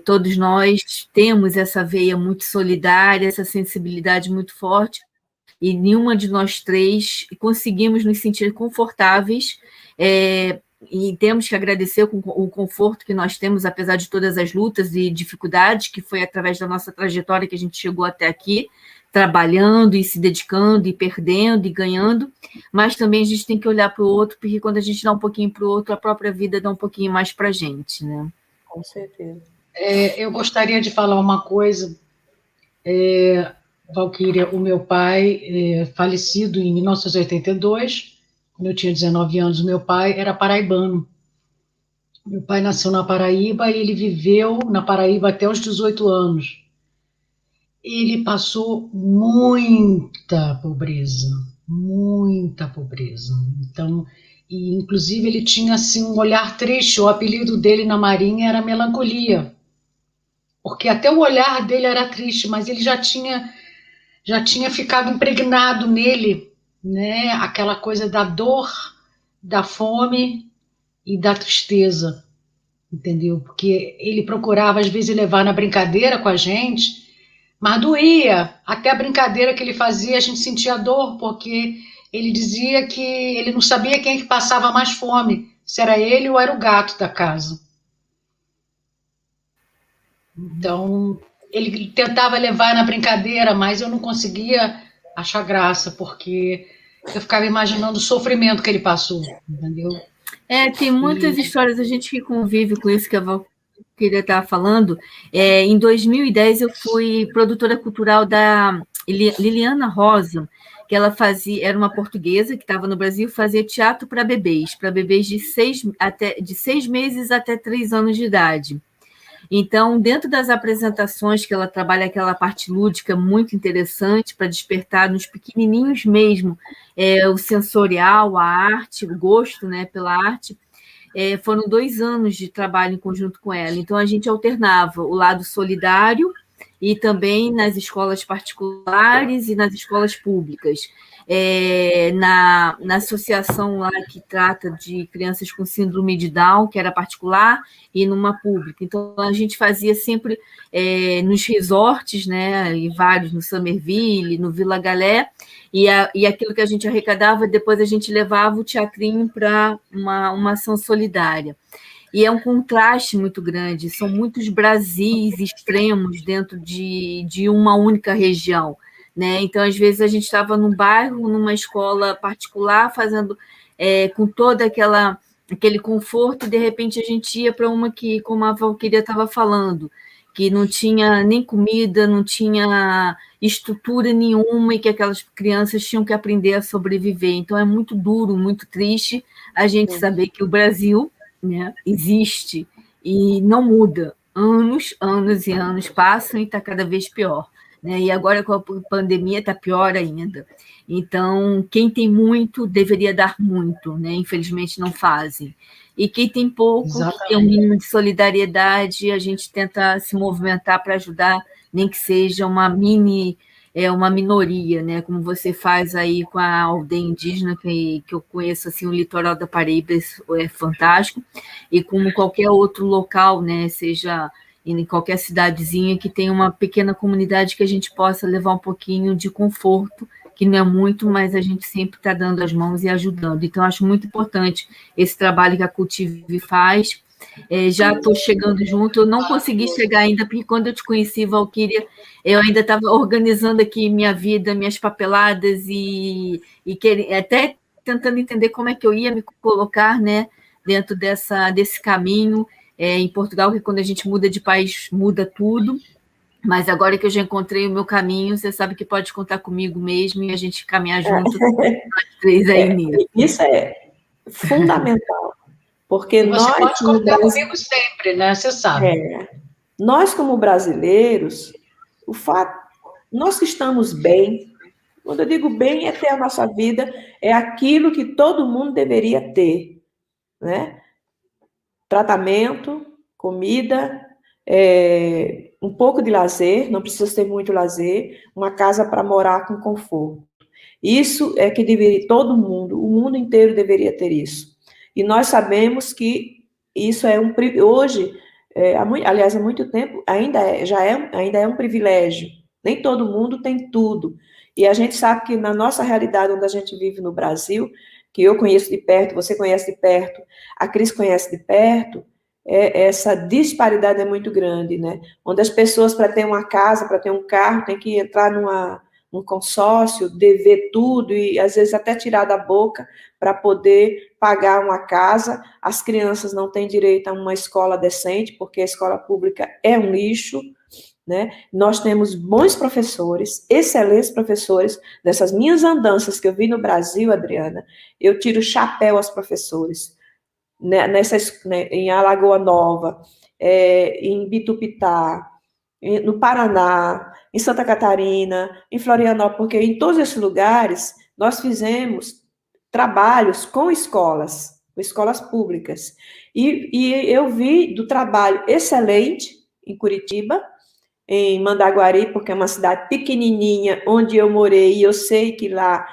Speaker 1: Todos nós temos essa veia muito solidária, essa sensibilidade muito forte, e nenhuma de nós três conseguimos nos sentir confortáveis, e temos que agradecer o conforto que nós temos, apesar de todas as lutas e dificuldades, que foi através da nossa trajetória que a gente chegou até aqui, trabalhando e se dedicando e perdendo e ganhando, mas também a gente tem que olhar para o outro, porque quando a gente dá um pouquinho para o outro, a própria vida dá um pouquinho mais para a gente, né?
Speaker 2: Com certeza.
Speaker 3: Eu gostaria de falar uma coisa, Valquíria, o meu pai, falecido em 1982, quando eu tinha 19 anos, o meu pai era paraibano. Meu pai nasceu na Paraíba e ele viveu na Paraíba até os 18 anos. Ele passou muita pobreza, muita pobreza. Então, e inclusive ele tinha assim um olhar triste, o apelido dele na Marinha era Melancolia, porque até o olhar dele era triste, mas ele já tinha ficado impregnado nele, né, aquela coisa da dor, da fome e da tristeza, entendeu? Porque ele procurava às vezes levar na brincadeira com a gente, mas doía. Até a brincadeira que ele fazia, a gente sentia dor, porque ele dizia que ele não sabia quem que passava mais fome, se era ele ou era o gato da casa. Então, ele tentava levar na brincadeira, mas eu não conseguia achar graça, porque eu ficava imaginando o sofrimento que ele passou, entendeu?
Speaker 1: Tem muitas histórias, a gente que convive com isso que a Valquíria estava falando. Em 2010, eu fui produtora cultural da Liliana Rosa, que ela era uma portuguesa que estava no Brasil, fazia teatro para bebês de 6 meses até 3 anos de idade. Então, dentro das apresentações que ela trabalha, aquela parte lúdica muito interessante para despertar nos pequenininhos mesmo o sensorial, a arte, o gosto, né, pela arte, foram 2 anos de trabalho em conjunto com ela. Então, a gente alternava o lado solidário e também nas escolas particulares e nas escolas públicas. na associação lá que trata de crianças com síndrome de Down, que era particular, e numa pública. Então, a gente fazia sempre nos resorts, né, e vários, no Somerville, no Vila Galé, e aquilo que a gente arrecadava, depois a gente levava o teatrinho para uma ação solidária. E é um contraste muito grande, são muitos Brasis extremos dentro de uma única região, né? Então, às vezes, a gente estava num bairro, numa escola particular, fazendo com todo aquele conforto, e, de repente, a gente ia para uma que, como a Valquíria estava falando, que não tinha nem comida, não tinha estrutura nenhuma, e que aquelas crianças tinham que aprender a sobreviver. Então, é muito duro, muito triste a gente saber que o Brasil, né, existe e não muda. Anos, anos e anos passam e está cada vez pior. Né? E agora com a pandemia está pior ainda. Então, quem tem muito deveria dar muito, né? Infelizmente não fazem. E quem tem pouco, que tem um mínimo de solidariedade, a gente tenta se movimentar para ajudar, nem que seja uma minoria, né? Como você faz aí com a aldeia indígena, que eu conheço, assim, o litoral da Paraíba é fantástico, e como qualquer outro local, né? Seja em qualquer cidadezinha que tenha uma pequena comunidade que a gente possa levar um pouquinho de conforto, que não é muito, mas a gente sempre está dando as mãos e ajudando. Então, acho muito importante esse trabalho que a Cultive faz. Já estou chegando junto, eu não consegui chegar ainda, porque quando eu te conheci, Valquíria, eu ainda estava organizando aqui minha vida, minhas papeladas, e até tentando entender como é que eu ia me colocar, né, dentro desse caminho. Em Portugal, que quando a gente muda de país, muda tudo, mas agora que eu já encontrei o meu caminho, você sabe que pode contar comigo mesmo, e a gente caminhar junto, nós três aí nisso.
Speaker 2: Isso é fundamental. Porque
Speaker 3: você pode contar comigo sempre, né? Você sabe.
Speaker 2: Nós, como brasileiros, nós que estamos bem, quando eu digo bem, é ter a nossa vida, é aquilo que todo mundo deveria ter, né? Tratamento, comida, um pouco de lazer, não precisa ter muito lazer, uma casa para morar com conforto. Isso é que deveria, todo mundo, o mundo inteiro deveria ter isso. E nós sabemos que isso é hoje, aliás, há muito tempo, ainda é um privilégio. Nem todo mundo tem tudo. E a gente sabe que na nossa realidade, onde a gente vive no Brasil, que eu conheço de perto, você conhece de perto, a Cris conhece de perto, essa disparidade é muito grande, né? Onde as pessoas, para ter uma casa, para ter um carro, tem que entrar num consórcio, dever tudo e, às vezes, até tirar da boca para poder pagar uma casa. As crianças não têm direito a uma escola decente, porque a escola pública é um lixo, né? Nós temos bons professores, excelentes professores. Nessas minhas andanças que eu vi no Brasil, Adriana, eu tiro o chapéu aos professores. Em Alagoa Nova, em Bitupitá, no Paraná, em Santa Catarina, em Florianópolis, porque em todos esses lugares nós fizemos trabalhos com escolas públicas. E eu vi do trabalho excelente em Curitiba, em Mandaguari, porque é uma cidade pequenininha, onde eu morei, e eu sei que lá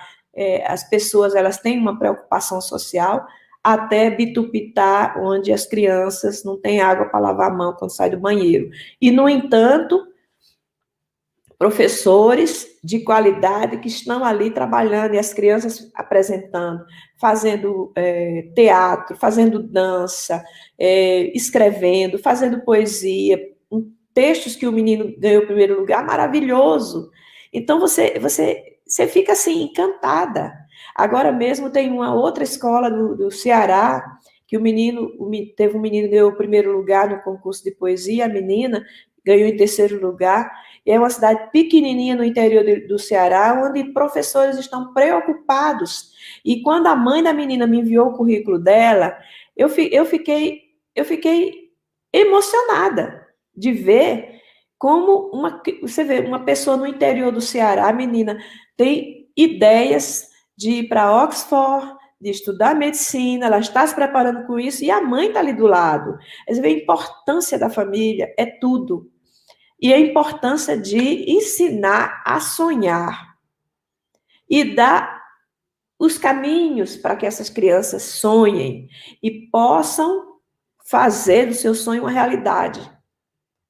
Speaker 2: as pessoas elas têm uma preocupação social, até Bitupitá, onde as crianças não têm água para lavar a mão quando sai do banheiro. E, no entanto, professores de qualidade que estão ali trabalhando, e as crianças apresentando, fazendo teatro, fazendo dança, escrevendo, fazendo poesia, textos que o menino ganhou o primeiro lugar, maravilhoso. Então, você fica, assim, encantada. Agora mesmo tem uma outra escola do Ceará, que teve um menino que ganhou o primeiro lugar no concurso de poesia, a menina ganhou em terceiro lugar, e é uma cidade pequenininha no interior do Ceará, onde professores estão preocupados. E quando a mãe da menina me enviou o currículo dela, eu fiquei emocionada de ver como você vê uma pessoa no interior do Ceará, a menina tem ideias de ir para Oxford, de estudar medicina, ela está se preparando com isso, e a mãe está ali do lado. Você vê a importância da família, é tudo. E a importância de ensinar a sonhar. E dar os caminhos para que essas crianças sonhem e possam fazer do seu sonho uma realidade,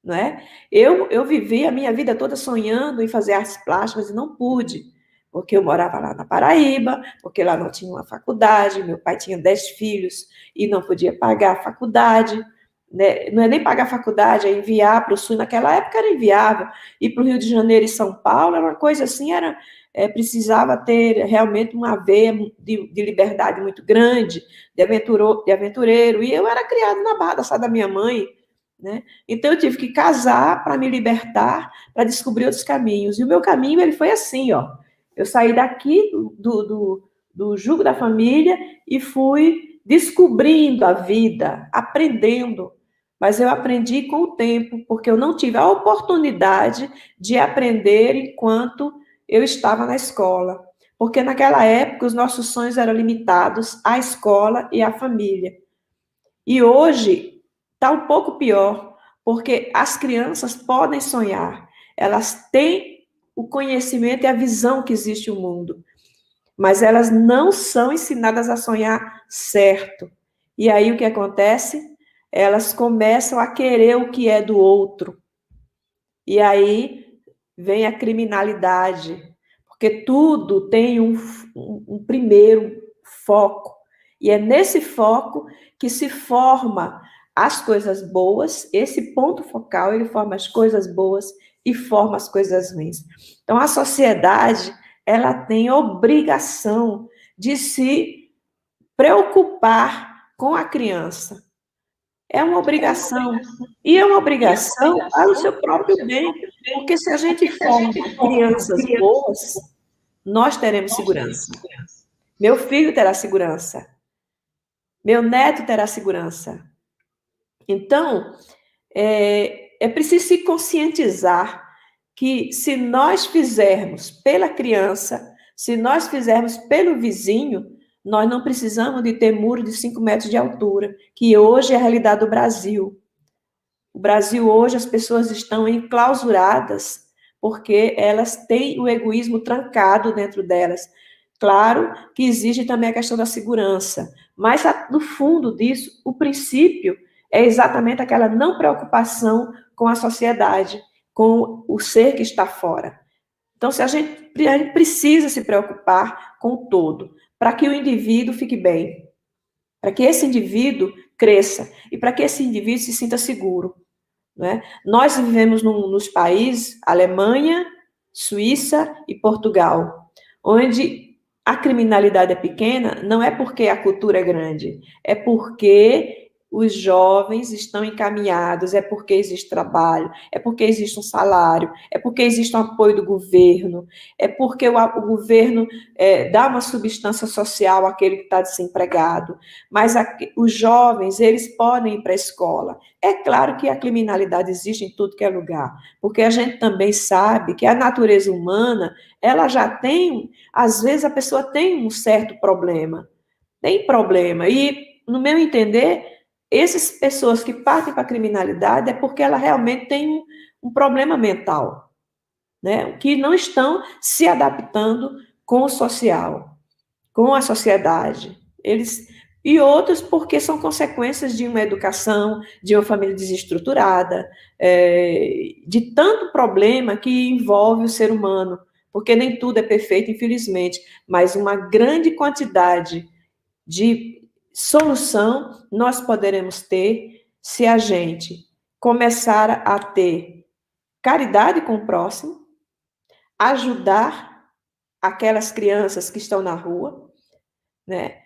Speaker 2: não é? Eu vivi a minha vida toda sonhando em fazer artes plásticas e não pude, porque eu morava lá na Paraíba, porque lá não tinha uma faculdade, meu pai tinha 10 filhos e não podia pagar a faculdade, né? Não é nem pagar a faculdade, é enviar para o Sul, naquela época era inviável, ir para o Rio de Janeiro e São Paulo era uma coisa assim, precisava ter realmente uma veia de liberdade muito grande, de aventureiro, e eu era criado na Barra da Sá da minha mãe, né? Então, eu tive que casar para me libertar, para descobrir outros caminhos. E o meu caminho, ele foi assim, ó. Eu saí daqui do jugo da família e fui descobrindo a vida, aprendendo. Mas eu aprendi com o tempo, porque eu não tive a oportunidade de aprender enquanto eu estava na escola. Porque naquela época os nossos sonhos eram limitados à escola e à família. E hoje está um pouco pior, porque as crianças podem sonhar, elas têm o conhecimento e a visão que existe o mundo, mas elas não são ensinadas a sonhar certo. E aí o que acontece? Elas começam a querer o que é do outro. E aí vem a criminalidade, porque tudo tem um primeiro foco. E é nesse foco que se forma as coisas boas, esse ponto focal, ele forma as coisas boas e forma as coisas ruins. Então, a sociedade, ela tem obrigação de se preocupar com a criança. É uma obrigação. E é uma obrigação para o seu próprio bem. Porque se a gente forma crianças boas, nós teremos segurança. Meu filho terá segurança. Meu neto terá segurança. Então, é preciso se conscientizar que se nós fizermos pela criança, se nós fizermos pelo vizinho, nós não precisamos de ter muro de 5 metros de altura, que hoje é a realidade do Brasil. O Brasil hoje, as pessoas estão enclausuradas, porque elas têm o egoísmo trancado dentro delas. Claro que existe também a questão da segurança, mas no fundo disso, o princípio é exatamente aquela não preocupação com a sociedade, com o ser que está fora. Então, a gente precisa se preocupar com o todo, para que o indivíduo fique bem, para que esse indivíduo cresça e para que esse indivíduo se sinta seguro. Né? Nós vivemos nos países Alemanha, Suíça e Portugal, onde a criminalidade é pequena, não é porque a cultura é grande, é porque os jovens estão encaminhados, é porque existe trabalho, é porque existe um salário, é porque existe um apoio do governo, é porque o governo dá uma substância social àquele que está desempregado, mas os jovens, eles podem ir para a escola. É claro que a criminalidade existe em tudo que é lugar, porque a gente também sabe que a natureza humana, ela já tem, às vezes a pessoa tem um certo problema, e no meu entender, essas pessoas que partem para a criminalidade é porque ela realmente tem um problema mental, né? Que não estão se adaptando com o social, com a sociedade. E outros porque são consequências de uma educação, de uma família desestruturada, de tanto problema que envolve o ser humano, porque nem tudo é perfeito, infelizmente, mas uma grande quantidade de solução nós poderemos ter se a gente começar a ter caridade com o próximo, ajudar aquelas crianças que estão na rua, né?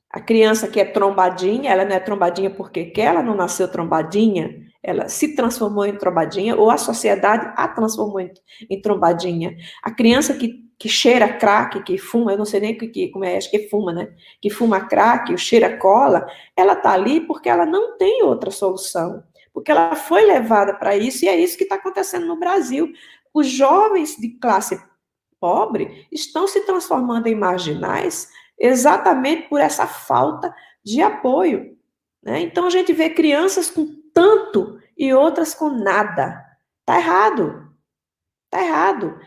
Speaker 2: A criança que é trombadinha, ela não é trombadinha porque quer, ela não nasceu trombadinha, ela se transformou em trombadinha, ou a sociedade a transformou em trombadinha. A criança que cheira crack, que fuma, eu não sei nem como é, acho que fuma, né? Que fuma crack, ou cheira cola, ela está ali porque ela não tem outra solução, porque ela foi levada para isso, e é isso que está acontecendo no Brasil. Os jovens de classe pobre estão se transformando em marginais exatamente por essa falta de apoio, né? Então, a gente vê crianças com tanto e outras com nada. Está errado. Está errado.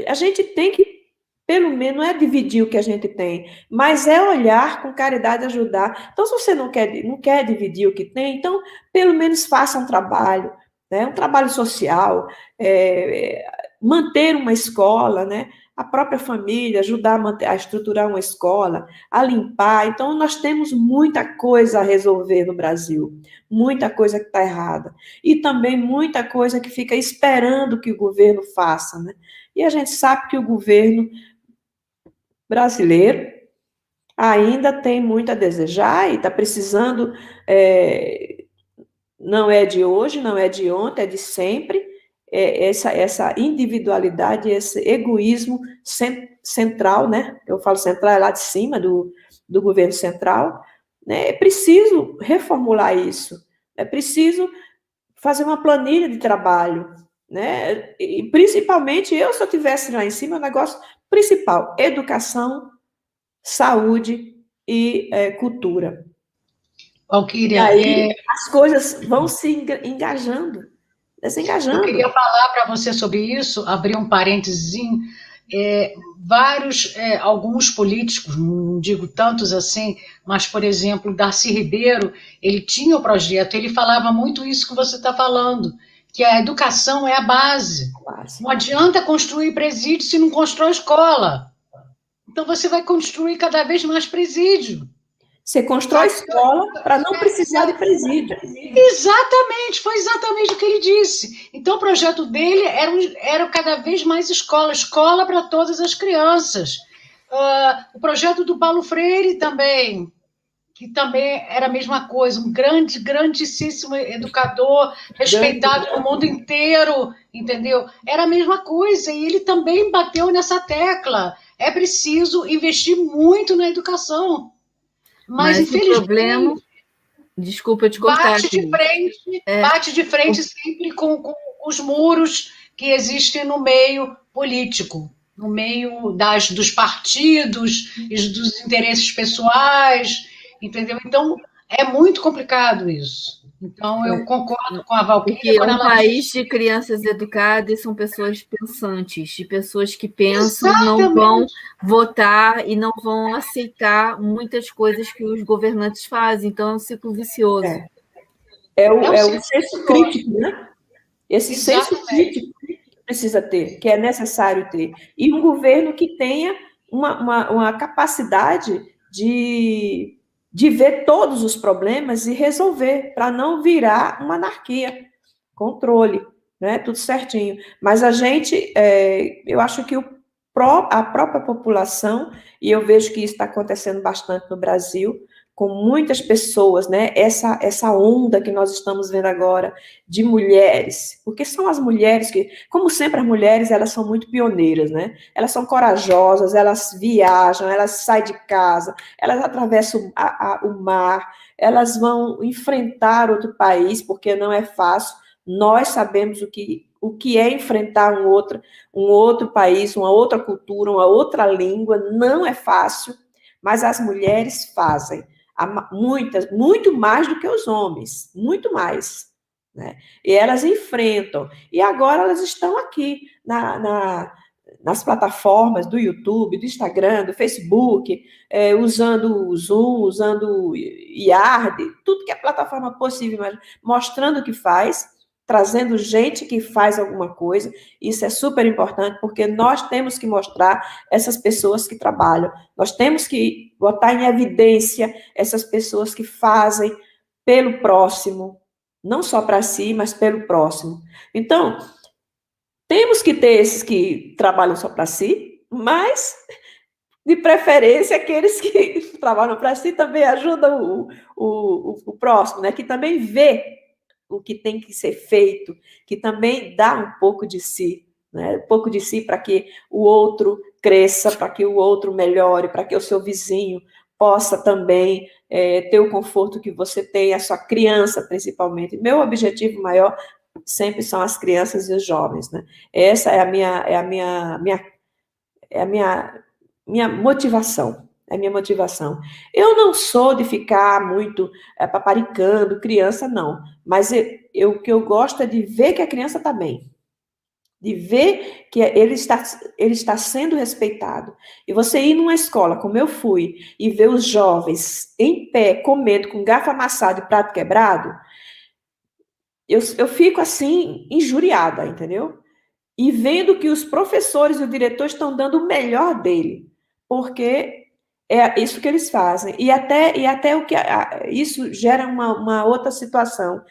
Speaker 2: A gente tem que pelo menos, não é dividir o que a gente tem, mas é olhar com caridade, ajudar. Então, se você não quer dividir o que tem, então, pelo menos faça um trabalho, né? Um trabalho social, manter uma escola, né? A própria família, ajudar a estruturar uma escola, a limpar. Então, nós temos muita coisa a resolver no Brasil, muita coisa que está errada. E também muita coisa que fica esperando que o governo faça, né? E a gente sabe que o governo brasileiro ainda tem muito a desejar e está precisando, não é de hoje, não é de ontem, é de sempre, essa individualidade, esse egoísmo central, né? Eu falo central, é lá de cima do governo central, né? É preciso reformular isso, é preciso fazer uma planilha de trabalho, né? E principalmente, se eu tivesse lá em cima, o negócio principal, educação, saúde e cultura. E
Speaker 3: Valquíria,
Speaker 2: aí as coisas vão se engajando,
Speaker 3: eu
Speaker 2: desengajando.
Speaker 3: queria falar para você sobre isso, abrir um parênteses. Alguns políticos, não digo tantos assim, mas, por exemplo, Darcy Ribeiro, ele tinha o projeto, ele falava muito isso que você está falando, que a educação é a base. Não adianta construir presídio se não constrói escola. Então você vai construir cada vez mais presídio.
Speaker 2: Você constrói escola para não precisar de presídio.
Speaker 3: Exatamente, foi exatamente o que ele disse. Então, o projeto dele era cada vez mais escola para todas as crianças. O projeto do Paulo Freire também, que também era a mesma coisa, um grandíssimo educador, respeitado no mundo inteiro, entendeu? Era a mesma coisa, e ele também bateu nessa tecla. É preciso investir muito na educação. Mas infelizmente,
Speaker 1: o problema, desculpa te cortar aqui.
Speaker 3: Bate de frente sempre com os muros que existem no meio político, no meio dos partidos e dos interesses pessoais, entendeu? Então, é muito complicado isso. Então, eu concordo com a Valquíria.
Speaker 1: Porque país de crianças educadas são pessoas pensantes, de pessoas que pensam,
Speaker 3: Exatamente.
Speaker 1: Não vão votar e não vão aceitar muitas coisas que os governantes fazem. Então, é um ciclo vicioso.
Speaker 2: É o senso crítico, né? Esse senso crítico precisa ter, que é necessário ter. E um governo que tenha uma capacidade de ver todos os problemas e resolver, para não virar uma anarquia. Controle, né? Tudo certinho. Mas eu acho que a própria população, e eu vejo que isso está acontecendo bastante no Brasil, com muitas pessoas, né? Essa onda que nós estamos vendo agora de mulheres, porque são as mulheres que, como sempre, as mulheres, elas são muito pioneiras, né? Elas são corajosas, elas viajam, elas saem de casa, elas atravessam o mar, elas vão enfrentar outro país, porque não é fácil. Nós sabemos o que é enfrentar um outro país, uma outra cultura, uma outra língua, não é fácil, mas as mulheres fazem. Muitas, muito mais do que os homens, muito mais, né? E elas enfrentam. E agora elas estão aqui nas plataformas do YouTube, do Instagram, do Facebook, usando o Zoom, usando o Yard, tudo que é plataforma possível, mas mostrando o que faz, trazendo gente que faz alguma coisa. Isso é super importante, porque nós temos que mostrar essas pessoas que trabalham, nós temos que botar em evidência essas pessoas que fazem pelo próximo, não só para si, mas pelo próximo. Então, temos que ter esses que trabalham só para si, mas, de preferência, aqueles que trabalham para si também ajudam o próximo, né? Que também vê o que tem que ser feito, que também dá um pouco de si, né? Um pouco de si para que o outro cresça, para que o outro melhore, para que o seu vizinho possa também ter o conforto que você tem, a sua criança, principalmente. Meu objetivo maior sempre são as crianças e os jovens, né? Essa é a minha motivação. É a minha motivação. Eu não sou de ficar muito paparicando criança, não. Mas o que eu gosto é de ver que a criança está bem. de ver que ele está sendo respeitado. E você ir numa escola, como eu fui, e ver os jovens em pé, comendo, com garfo amassado e prato quebrado, eu fico assim, injuriada, entendeu? E vendo que os professores e o diretor estão dando o melhor dele, porque é isso que eles fazem. E até o que isso gera uma outra situação.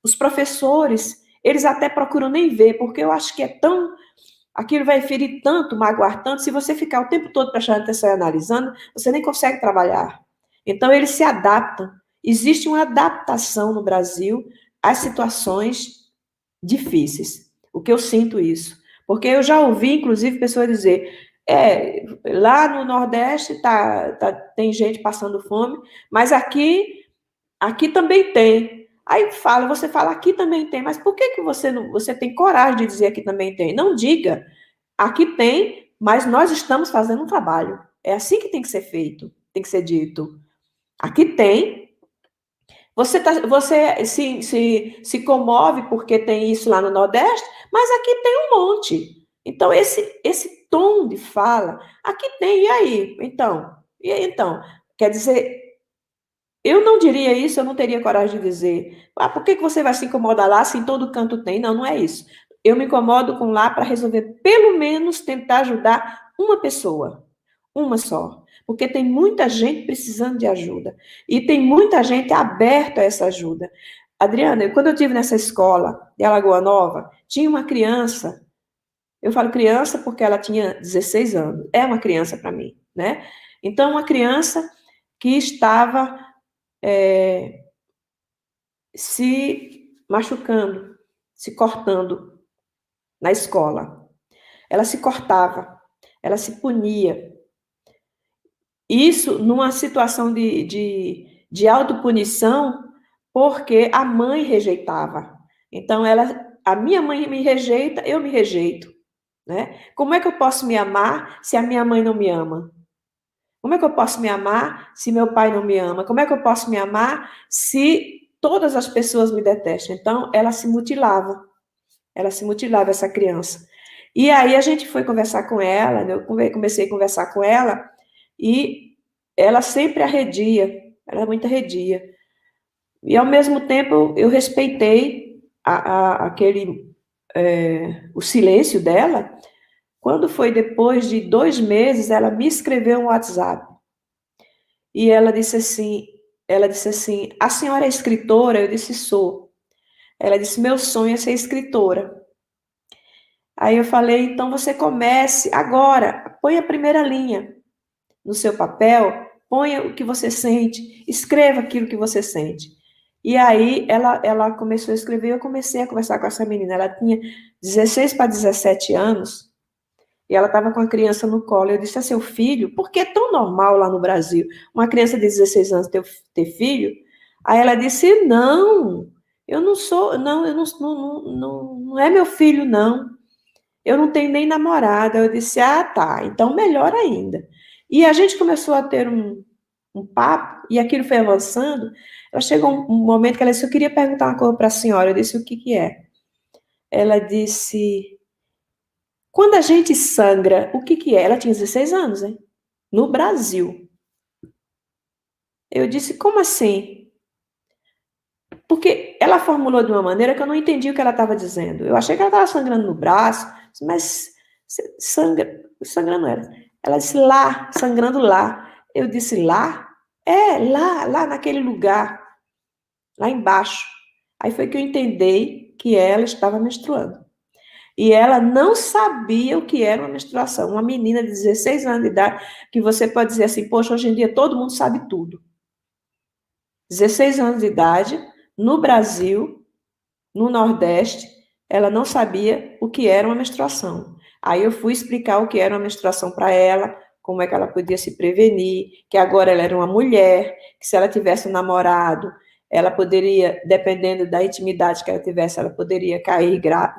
Speaker 2: Os professores, eles até procuram nem ver, porque eu acho que é tão... Aquilo vai ferir tanto, magoar tanto, se você ficar o tempo todo prestando atenção e analisando, você nem consegue trabalhar. Então, eles se adaptam. Existe uma adaptação no Brasil às situações difíceis. O que eu sinto isso. Porque eu já ouvi, inclusive, pessoas dizer, lá no Nordeste tem gente passando fome, mas aqui também tem. Aí você fala, aqui também tem, mas por que você tem coragem de dizer aqui também tem? Não diga, aqui tem, mas nós estamos fazendo um trabalho. É assim que tem que ser feito, tem que ser dito. Aqui tem. Você se comove porque tem isso lá no Nordeste, mas aqui tem um monte. Então, esse tom de fala, aqui tem, e aí? Então, quer dizer, eu não diria isso, eu não teria coragem de dizer, por que você vai se incomodar lá se em todo canto tem? Não, não é isso. Eu me incomodo com lá para resolver, pelo menos tentar ajudar uma pessoa, uma só. Porque tem muita gente precisando de ajuda. E tem muita gente aberta a essa ajuda. Adriana, quando eu estive nessa escola de Alagoa Nova, tinha uma criança, eu falo criança porque ela tinha 16 anos, é uma criança para mim, né? Então, uma criança que estava se machucando, se cortando na escola. Ela se cortava, ela se punia. Isso numa situação de autopunição, porque a mãe rejeitava. Então, a minha mãe me rejeita, eu me rejeito. Né? Como é que eu posso me amar se a minha mãe não me ama? Como é que eu posso me amar se meu pai não me ama? Como é que eu posso me amar se todas as pessoas me detestam? Então, ela se mutilava, essa criança. E aí a gente foi conversar com ela, eu comecei a conversar com ela, e ela sempre arredia, ela é muito arredia. E, ao mesmo tempo, eu respeitei o silêncio dela. Quando foi depois de 2 meses, ela me escreveu um WhatsApp. E ela disse assim, a senhora é escritora? Eu disse, sou. Ela disse, meu sonho é ser escritora. Aí eu falei, então você comece agora, põe a primeira linha no seu papel, ponha o que você sente, escreva aquilo que você sente. E aí ela começou a escrever, eu comecei a conversar com essa menina, ela tinha 16 para 17 anos, e ela estava com a criança no colo. Eu disse, é seu filho? Porque é tão normal lá no Brasil uma criança de 16 anos ter filho? Aí ela disse, não, eu não sou, não é meu filho, não. Eu não tenho nem namorada. Eu disse, tá, então melhor ainda. E a gente começou a ter um papo, e aquilo foi avançando. Ela chegou um momento que ela disse, eu queria perguntar uma coisa para a senhora. Eu disse, o que é? Ela disse, quando a gente sangra, o que é? Ela tinha 16 anos, hein? No Brasil. Eu disse, como assim? Porque ela formulou de uma maneira que eu não entendi o que ela estava dizendo. Eu achei que ela estava sangrando no braço, mas sangrando era. Ela disse, lá, sangrando lá. Eu disse, lá? Lá naquele lugar, lá embaixo. Aí foi que eu entendi que ela estava menstruando. E ela não sabia o que era uma menstruação. Uma menina de 16 anos de idade, que você pode dizer assim, poxa, hoje em dia todo mundo sabe tudo. 16 anos de idade, no Brasil, no Nordeste, ela não sabia o que era uma menstruação. Aí eu fui explicar o que era uma menstruação para ela, como é que ela podia se prevenir, que agora ela era uma mulher, que se ela tivesse um namorado, ela poderia, dependendo da intimidade que ela tivesse, ela poderia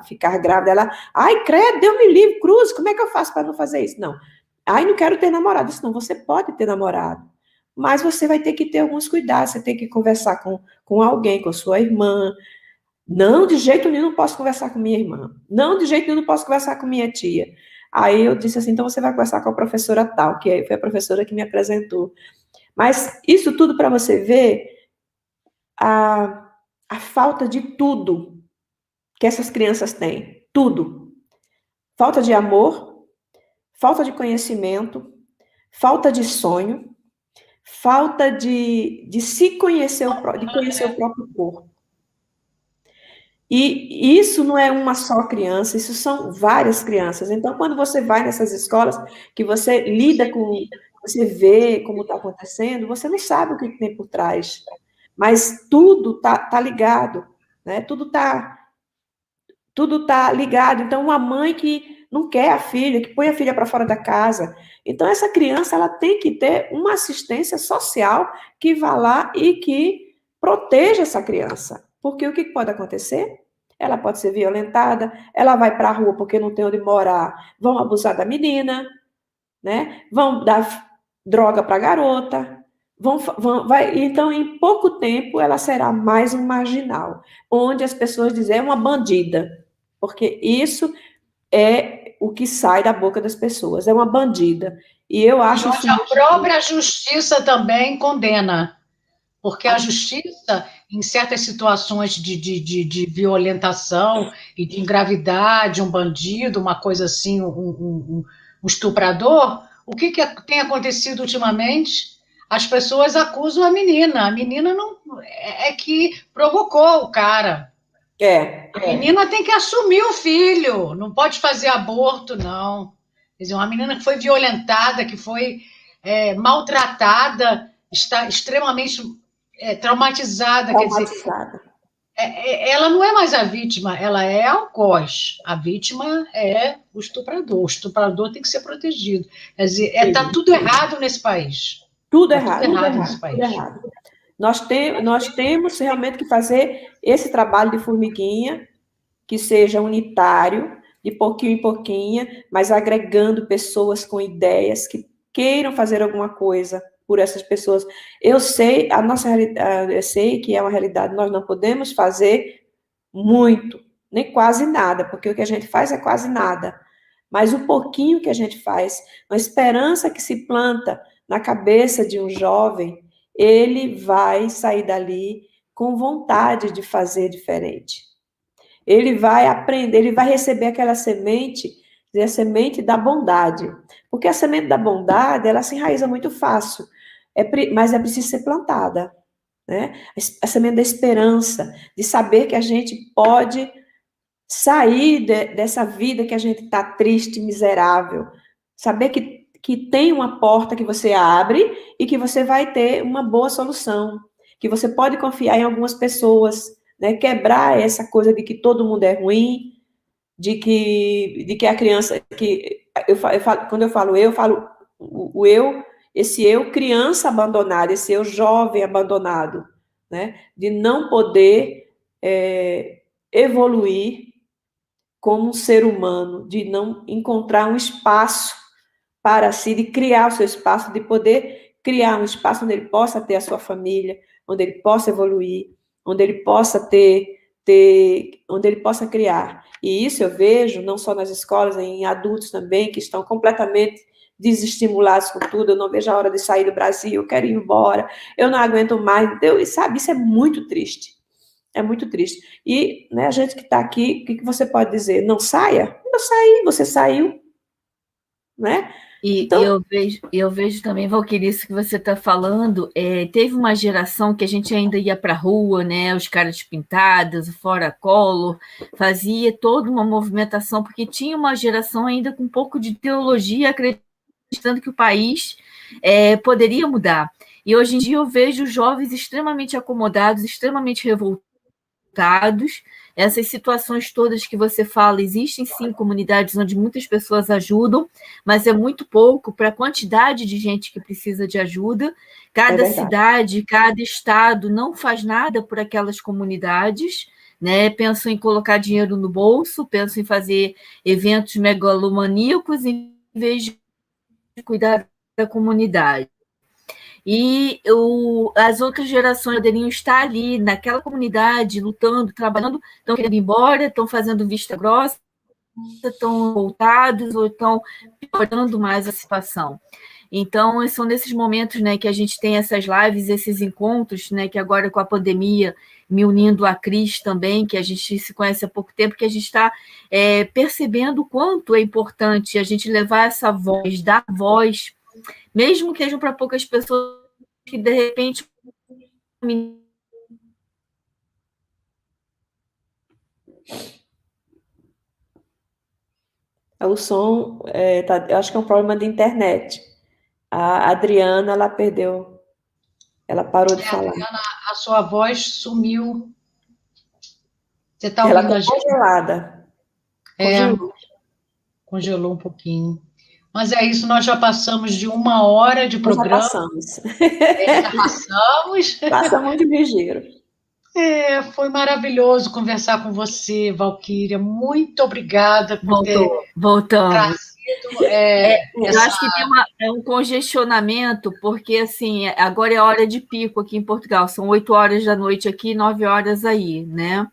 Speaker 2: ficar grávida. Ela, ai, credo, Deus me livre, cruz, como é que eu faço para não fazer isso? Não. Ai, não quero ter namorado. Isso não, você pode ter namorado, mas você vai ter que ter alguns cuidados, você tem que conversar com alguém, com sua irmã, Não, de jeito nenhum não posso conversar com minha irmã. Não, de jeito nenhum não posso conversar com minha tia. Aí eu disse assim, então você vai conversar com a professora tal, que foi a professora que me apresentou. Mas isso tudo para você ver a falta de tudo que essas crianças têm. Tudo. Falta de amor, falta de conhecimento, falta de sonho, falta de se conhecer, de conhecer o próprio corpo. E isso não é uma só criança, isso são várias crianças. Então, quando você vai nessas escolas, que você lida com, você vê como está acontecendo, você não sabe o que tem por trás. Mas tudo tá ligado, né? Tudo tá ligado. Então, uma mãe que não quer a filha, que põe a filha para fora da casa. Então, essa criança ela tem que ter uma assistência social que vá lá e que proteja essa criança. Porque o que pode acontecer? Ela pode ser violentada, ela vai para a rua porque não tem onde morar, vão abusar da menina, né? Vão dar droga para a garota, então, em pouco tempo, ela será mais um marginal, onde as pessoas dizem, é uma bandida, porque isso é o que sai da boca das pessoas, é uma bandida. E eu acho isso...
Speaker 3: A própria justiça também condena, porque a justiça, em certas situações de violentação e de engravidar de um bandido, uma coisa assim, um estuprador, o que tem acontecido ultimamente? As pessoas acusam a menina não é que provocou o cara. A menina tem que assumir o filho, não pode fazer aborto, não. Quer dizer, uma menina que foi violentada, que foi maltratada, está extremamente traumatizada. Quer dizer, ela não é mais a vítima, ela é a algoz. A vítima é o estuprador. O estuprador tem que ser protegido. Quer dizer, está tudo errado nesse país.
Speaker 2: Tudo errado nesse país. Tudo errado. Nós temos realmente que fazer esse trabalho de formiguinha, que seja unitário, de pouquinho em pouquinho, mas agregando pessoas com ideias que queiram fazer alguma coisa por essas pessoas. Eu sei, eu sei que é uma realidade, nós não podemos fazer muito, nem quase nada, porque o que a gente faz é quase nada. Mas o pouquinho que a gente faz, uma esperança que se planta na cabeça de um jovem, ele vai sair dali com vontade de fazer diferente. Ele vai aprender, ele vai receber aquela semente, a semente da bondade. Porque a semente da bondade, ela se enraiza muito fácil, mas é preciso ser plantada, né? A semente da esperança, de saber que a gente pode sair dessa vida que a gente está triste, miserável. Saber que tem uma porta que você abre e que você vai ter uma boa solução. Que você pode confiar em algumas pessoas, né? Quebrar essa coisa de que todo mundo é ruim, de que a criança... quando eu falo o eu, esse eu criança abandonada, esse eu jovem abandonado, né? De não poder evoluir como um ser humano, de não encontrar um espaço para si, de criar o seu espaço, de poder criar um espaço onde ele possa ter a sua família, onde ele possa evoluir, onde ele possa onde ele possa criar. E isso eu vejo não só nas escolas, em adultos também, que estão completamente desestimulados com tudo. Eu não vejo a hora de sair do Brasil, eu quero ir embora, eu não aguento mais. Sabe, isso é muito triste. É muito triste. E, né, a gente que está aqui, o que você pode dizer? Não saia? Eu saí, você saiu, né?
Speaker 1: Então... eu vejo também, Valquíria, isso que você está falando, teve uma geração que a gente ainda ia para a rua, né, os caras pintados, o Fora Collor, fazia toda uma movimentação, porque tinha uma geração ainda com um pouco de teologia, acreditando que o país poderia mudar. E hoje em dia eu vejo jovens extremamente acomodados, extremamente revoltados. Essas situações todas que você fala, existem sim comunidades onde muitas pessoas ajudam, mas é muito pouco para a quantidade de gente que precisa de ajuda. Cada cidade, cada estado não faz nada por aquelas comunidades, né? Pensam em colocar dinheiro no bolso, pensam em fazer eventos megalomaníacos em vez de cuidar da comunidade. e as outras gerações poderiam estar ali, naquela comunidade, lutando, trabalhando, estão querendo ir embora, estão fazendo vista grossa, estão voltados ou estão piorando mais a situação. Então, são nesses momentos, né, que a gente tem essas lives, esses encontros, né, que agora com a pandemia, me unindo a Cris também, que a gente se conhece há pouco tempo, que a gente está percebendo o quanto é importante a gente levar essa voz, dar voz, mesmo que sejam para poucas pessoas que, de repente,
Speaker 2: o som, eu acho que é um problema de internet. A Adriana, ela perdeu, ela parou de falar.
Speaker 3: Adriana, a sua voz sumiu. Você está
Speaker 2: Ela
Speaker 3: ouvindo
Speaker 2: está
Speaker 3: a gente?
Speaker 2: congelada. Congelou.
Speaker 3: Congelou um pouquinho. Mas é isso, nós já passamos de 1 hora de
Speaker 2: Nós já
Speaker 3: programa.
Speaker 2: passamos.
Speaker 3: Já passamos.
Speaker 2: Passa muito ligeiro.
Speaker 3: Foi maravilhoso conversar com você, Valquíria. Muito obrigada por ter
Speaker 1: voltamos.
Speaker 3: trazido
Speaker 1: Eu acho que tem um congestionamento, porque assim, agora é hora de pico aqui em Portugal, são 8 horas da noite aqui, 9 horas aí, né?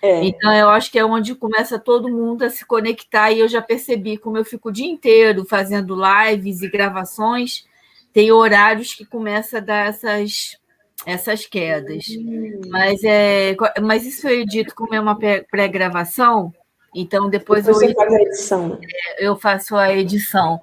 Speaker 1: Então, eu acho que é onde começa todo mundo a se conectar, e eu já percebi, como eu fico o dia inteiro fazendo lives e gravações, tem horários que começa a dar essas quedas. Mas isso foi dito como é uma pré-gravação, então depois
Speaker 2: você faz a edição.
Speaker 1: Eu faço a edição.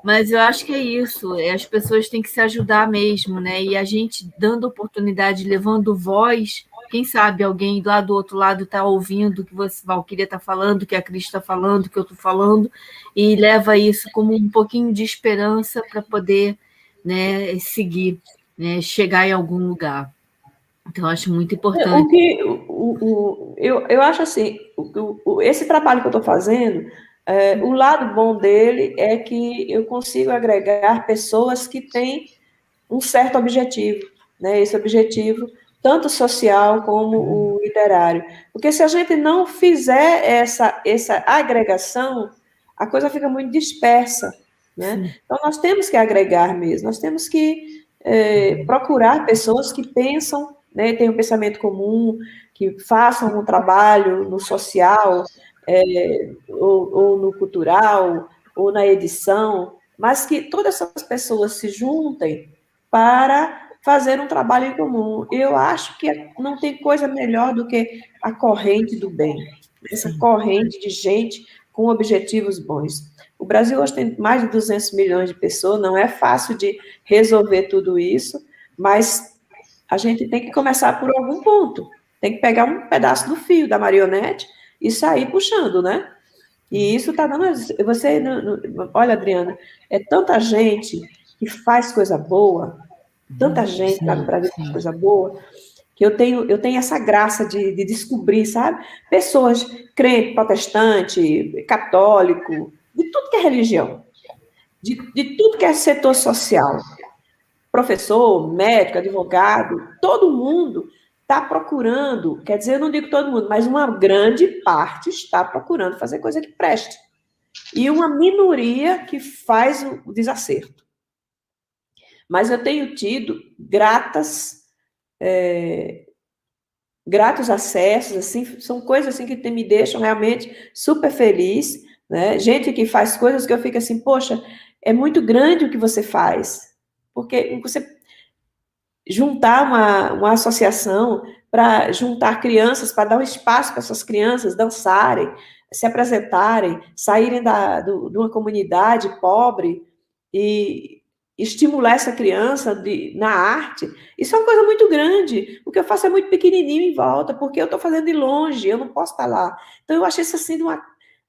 Speaker 1: Mas eu acho que é isso, as pessoas têm que se ajudar mesmo, né? E a gente dando oportunidade, levando voz, quem sabe alguém lá do outro lado está ouvindo o que você, Valquíria, está falando, o que a Cris está falando, o que eu estou falando, e leva isso como um pouquinho de esperança para poder, né, seguir, né, chegar em algum lugar. Então, eu acho muito importante.
Speaker 2: Eu acho assim, esse trabalho que eu estou fazendo, o lado bom dele é que eu consigo agregar pessoas que têm um certo objetivo, né? Esse objetivo, tanto social como o literário. Porque se a gente não fizer essa agregação, a coisa fica muito dispersa, né? Então, nós temos que agregar mesmo, nós temos que procurar pessoas que pensam, né, têm um pensamento comum, que façam um trabalho no social, ou no cultural, ou na edição, mas que todas essas pessoas se juntem para fazer um trabalho em comum. Eu acho que não tem coisa melhor do que a corrente do bem, essa corrente de gente com objetivos bons. O Brasil hoje tem mais de 200 milhões de pessoas, não é fácil de resolver tudo isso, mas a gente tem que começar por algum ponto. Tem que pegar um pedaço do fio da marionete e sair puxando, né? E isso está dando... Você, olha, Adriana, é tanta gente que faz coisa boa, tanta gente lá no Brasil que faz coisa boa, que eu tenho essa graça de descobrir, sabe? Pessoas crentes, protestante, católico, de tudo que é religião, de tudo que é setor social, professor, médico, advogado, todo mundo está procurando, quer dizer, eu não digo todo mundo, mas uma grande parte está procurando fazer coisa que preste. E uma minoria que faz o desacerto. Mas eu tenho tido gratos acessos, assim, são coisas assim que me deixam realmente super feliz, né? Gente que faz coisas que eu fico assim, poxa, é muito grande o que você faz, porque você juntar uma associação para juntar crianças, para dar um espaço para essas crianças dançarem, se apresentarem, saírem de uma comunidade pobre e estimular essa criança na arte, isso é uma coisa muito grande. O que eu faço é muito pequenininho em volta, porque eu estou fazendo de longe, eu não posso estar lá. Então, eu achei isso assim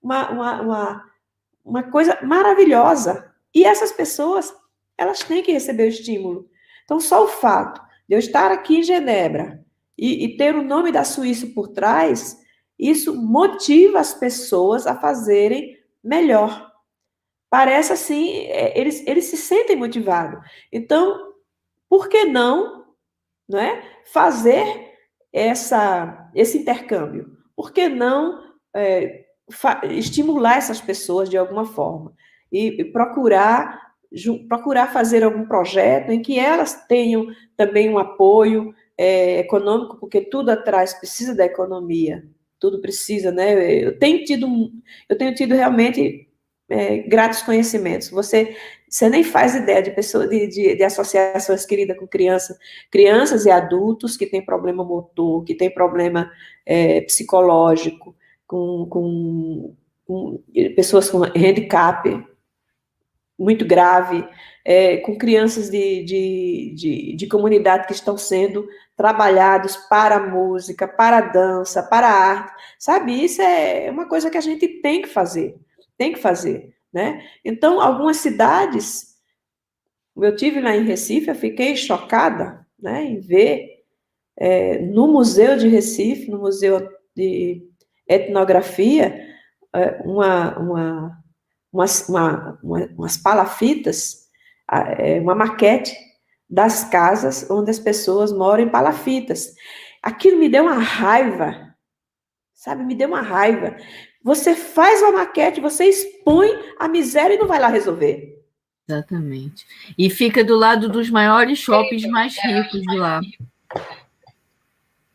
Speaker 2: uma coisa maravilhosa. E essas pessoas, elas têm que receber o estímulo. Então, só o fato de eu estar aqui em Genebra e ter o nome da Suíça por trás, isso motiva as pessoas a fazerem melhor. Parece assim, eles se sentem motivados. Então, por que não é, fazer esse intercâmbio? Por que não estimular essas pessoas de alguma forma? E procurar procurar fazer algum projeto em que elas tenham também um apoio econômico, porque tudo atrás precisa da economia, tudo precisa, né? Eu tenho tido realmente gratos conhecimentos. Você nem faz ideia de pessoas, de associações que lidam com crianças e adultos que têm problema motor, que têm problema psicológico, com pessoas com handicap muito grave, com crianças de comunidade que estão sendo trabalhados para a música, para a dança, para a arte, sabe? Isso é uma coisa que a gente tem que fazer, né? Então, algumas cidades, eu tive lá em Recife, eu fiquei chocada, né, em ver no Museu de Recife, no Museu de Etnografia, umas palafitas, uma maquete das casas onde as pessoas moram em palafitas. Aquilo me deu uma raiva, sabe? Me deu uma raiva. Você faz uma maquete, você expõe a miséria e não vai lá resolver.
Speaker 1: Exatamente. E fica do lado dos maiores shoppings mais ricos de lá.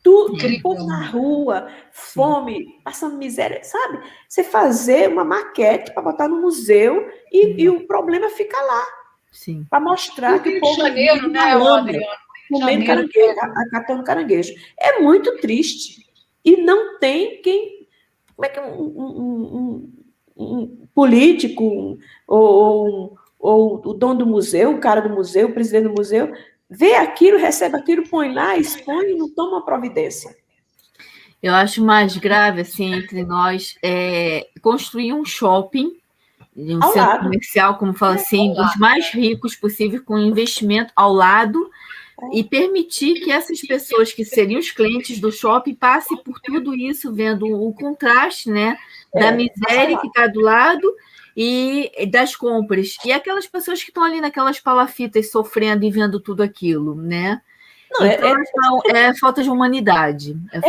Speaker 2: Tudo, povo na rua, fome, passando miséria, sabe? Você fazer uma maquete para botar no museu e o problema fica lá.
Speaker 1: Sim.
Speaker 2: Para mostrar que o povo
Speaker 3: Janeiro, né, Adriano?
Speaker 2: Comendo caranguejo, acatando caranguejo. É muito triste. E não tem quem... Como é que um político ou o dono do museu, o cara do museu, o presidente do museu, vê aquilo, recebe aquilo, põe lá, expõe e não toma providência.
Speaker 1: Eu acho mais grave, assim, entre nós, construir um shopping, um
Speaker 2: ao
Speaker 1: centro
Speaker 2: lado
Speaker 1: comercial, como fala assim, dos mais ricos possível, com investimento ao lado, e permitir que essas pessoas que seriam os clientes do shopping passem por tudo isso, vendo o contraste, né, da miséria que está do lado e das compras. E aquelas pessoas que estão ali naquelas palafitas sofrendo e vendo tudo aquilo, né? Não, então, é falta de humanidade.
Speaker 2: É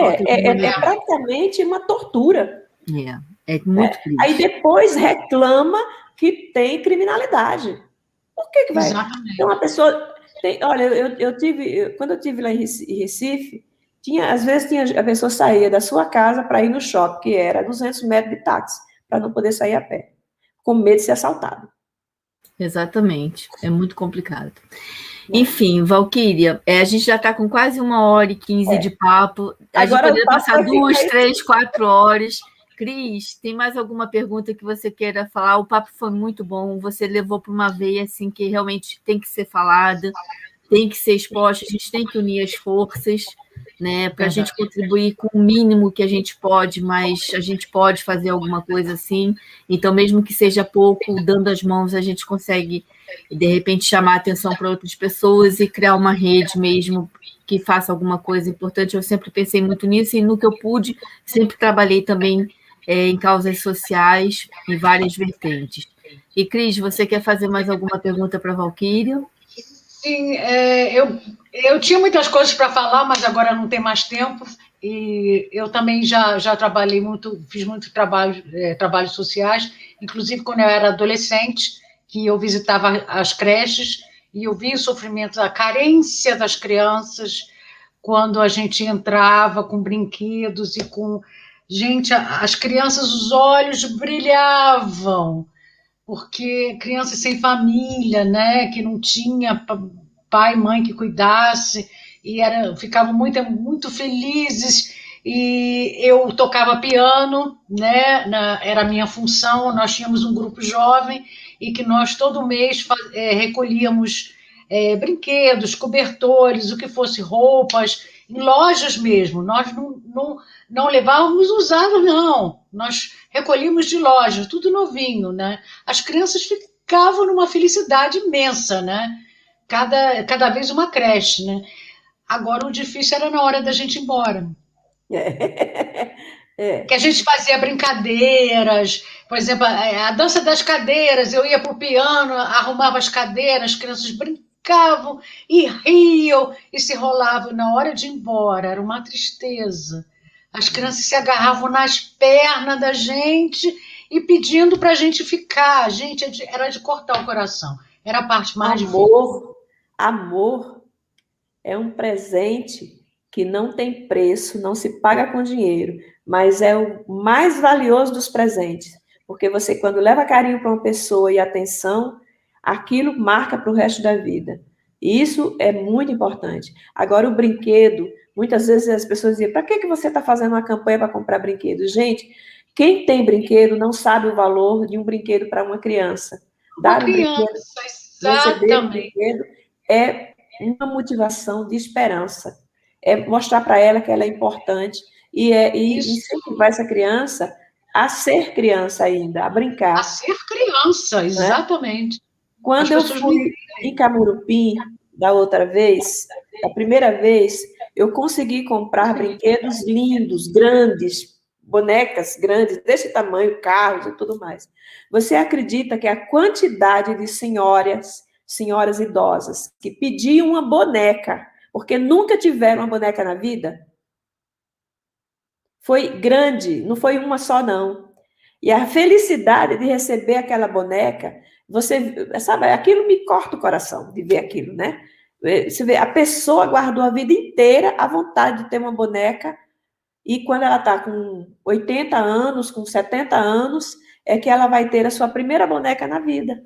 Speaker 2: praticamente uma tortura.
Speaker 1: É muito triste.
Speaker 2: Aí depois reclama que tem criminalidade. Por que vai? Exatamente. Então, uma pessoa... olha, quando eu estive lá em Recife, às vezes a pessoa saía da sua casa para ir no shopping, que era 200 metros de táxi, para não poder sair a pé, com medo de ser assaltado.
Speaker 1: Exatamente. É muito complicado. Enfim, Valquíria, a gente já está com quase 1h15 de papo. A gente poderia passar 2, 3, 4 horas. Cris, tem mais alguma pergunta que você queira falar? O papo foi muito bom, você levou para uma veia assim, que realmente tem que ser falada, tem que ser exposta, a gente tem que unir as forças, né, para a gente contribuir com o mínimo que a gente pode, mas a gente pode fazer alguma coisa assim. Então, mesmo que seja pouco, dando as mãos, a gente consegue, de repente, chamar a atenção para outras pessoas e criar uma rede mesmo que faça alguma coisa importante. Eu sempre pensei muito nisso e no que eu pude, sempre trabalhei também em causas sociais, em várias vertentes. E, Cris, você quer fazer mais alguma pergunta para a Valquíria?
Speaker 3: Sim, eu tinha muitas coisas para falar, mas agora não tem mais tempo, e eu também já trabalhei muito, fiz muito trabalhos sociais, inclusive quando eu era adolescente, que eu visitava as creches, e eu vi o sofrimento, a carência das crianças, quando a gente entrava com brinquedos e com... Gente, as crianças, os olhos brilhavam, porque crianças sem família, né, que não tinha pai e mãe que cuidasse, e ficavam muito felizes, e eu tocava piano, né, era a minha função, nós tínhamos um grupo jovem, e que nós todo mês recolhíamos brinquedos, cobertores, o que fosse roupas, em lojas mesmo, nós não levávamos usado, não. Nós recolhíamos de loja, tudo novinho, né? As crianças ficavam numa felicidade imensa, né? Cada vez uma creche, né? Agora, o difícil era na hora da gente ir embora. Que a gente fazia brincadeiras, por exemplo, a dança das cadeiras, eu ia para o piano, arrumava as cadeiras, as crianças brincavam e riam e se rolavam. Na hora de ir embora, era uma tristeza. As crianças se agarravam nas pernas da gente e pedindo para a gente ficar. Gente, era de cortar o coração. era a parte mais difícil.
Speaker 2: Amor é um presente que não tem preço, não se paga com dinheiro, mas é o mais valioso dos presentes, porque você, quando leva carinho para uma pessoa e atenção, aquilo marca para o resto da vida. E isso é muito importante. Agora, o brinquedo, muitas vezes as pessoas dizem, para que você está fazendo uma campanha para comprar brinquedos? Gente, quem tem brinquedo não sabe o valor de um brinquedo para uma criança.
Speaker 3: Uma criança,
Speaker 2: receber um
Speaker 3: exatamente.
Speaker 2: brinquedo é uma motivação de esperança. É mostrar para ela que ela é importante e incentivar essa criança a ser criança ainda, a brincar.
Speaker 3: A ser criança, exatamente.
Speaker 2: Né? Quando eu fui em Camurupim, da outra vez, a primeira vez, eu consegui comprar brinquedos lindos, grandes, bonecas grandes, desse tamanho, carros e tudo mais. Você acredita que a quantidade de senhoras idosas que pediam uma boneca, porque nunca tiveram uma boneca na vida, foi grande, não foi uma só, não. E a felicidade de receber aquela boneca, você sabe, aquilo me corta o coração de ver aquilo, né? Você vê, a pessoa guardou a vida inteira a vontade de ter uma boneca, e quando ela está com 80 anos, com 70 anos, é que ela vai ter a sua primeira boneca na vida.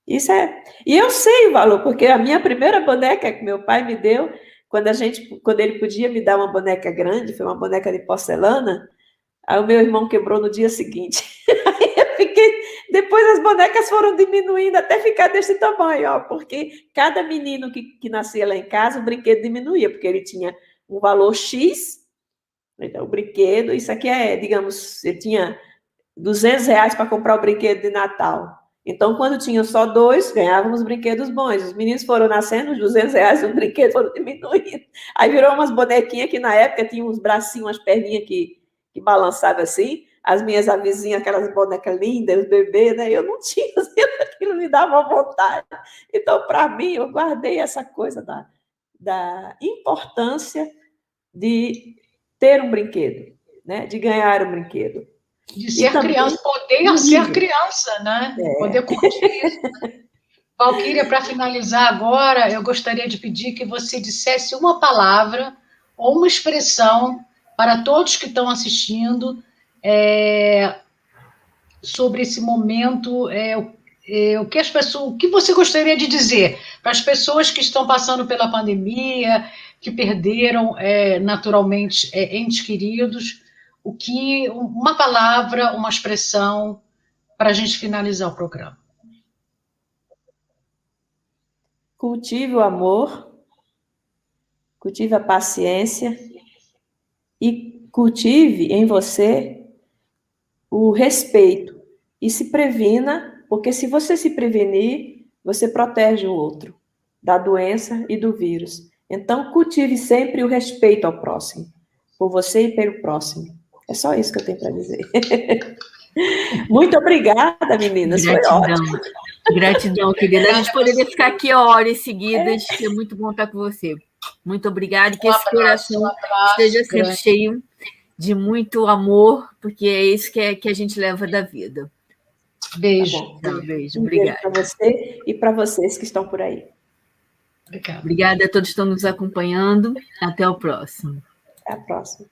Speaker 2: Isso é. E eu sei o valor, porque a minha primeira boneca que meu pai me deu, quando ele podia me dar uma boneca grande, foi uma boneca de porcelana, aí o meu irmão quebrou no dia seguinte. Aí eu fiquei. Depois as bonecas foram diminuindo até ficar desse tamanho, ó, porque cada menino que nascia lá em casa, o brinquedo diminuía, porque ele tinha um valor X. Então, o brinquedo, isso aqui é, digamos, eu tinha R$ 200 para comprar o brinquedo de Natal. Então, quando tinha só 2, ganhávamos brinquedos bons. Os meninos foram nascendo, os R$ 200 do brinquedo foram diminuindo. Aí virou umas bonequinhas que na época tinham uns bracinhos, umas perninhas que balançavam assim. As minhas vizinhas, aquelas bonecas lindas, os bebês, né? Eu não tinha, aquilo me dava vontade. Então, para mim, eu guardei essa coisa da importância de ter um brinquedo, né? De ganhar um brinquedo.
Speaker 3: De ser criança, poder ser criança, né? Poder curtir isso. Valquíria, para finalizar agora, eu gostaria de pedir que você dissesse uma palavra ou uma expressão para todos que estão assistindo sobre esse momento, o que você gostaria de dizer para as pessoas que estão passando pela pandemia, que perderam naturalmente entes queridos, uma palavra, uma expressão para a gente finalizar o programa.
Speaker 2: Cultive o amor, cultive a paciência e cultive em você o respeito e se previna, porque se você se prevenir, você protege o outro da doença e do vírus. Então, cultive sempre o respeito ao próximo, por você e pelo próximo. É só isso que eu tenho para dizer. Muito obrigada, meninas.
Speaker 1: Gratidão.
Speaker 2: Foi ótimo.
Speaker 1: Gratidão, querida. A gente poderia ficar aqui horas seguidas, que é muito bom estar com você. Muito obrigada, e que esse coração esteja sempre cheio de muito amor, porque é isso que a gente leva da vida.
Speaker 3: Beijo.
Speaker 2: Tá bom.
Speaker 1: Beijo, obrigada.
Speaker 2: Para você e para vocês que estão por aí.
Speaker 1: Obrigada a todos que estão nos acompanhando. Até o próximo.
Speaker 2: Até a próxima.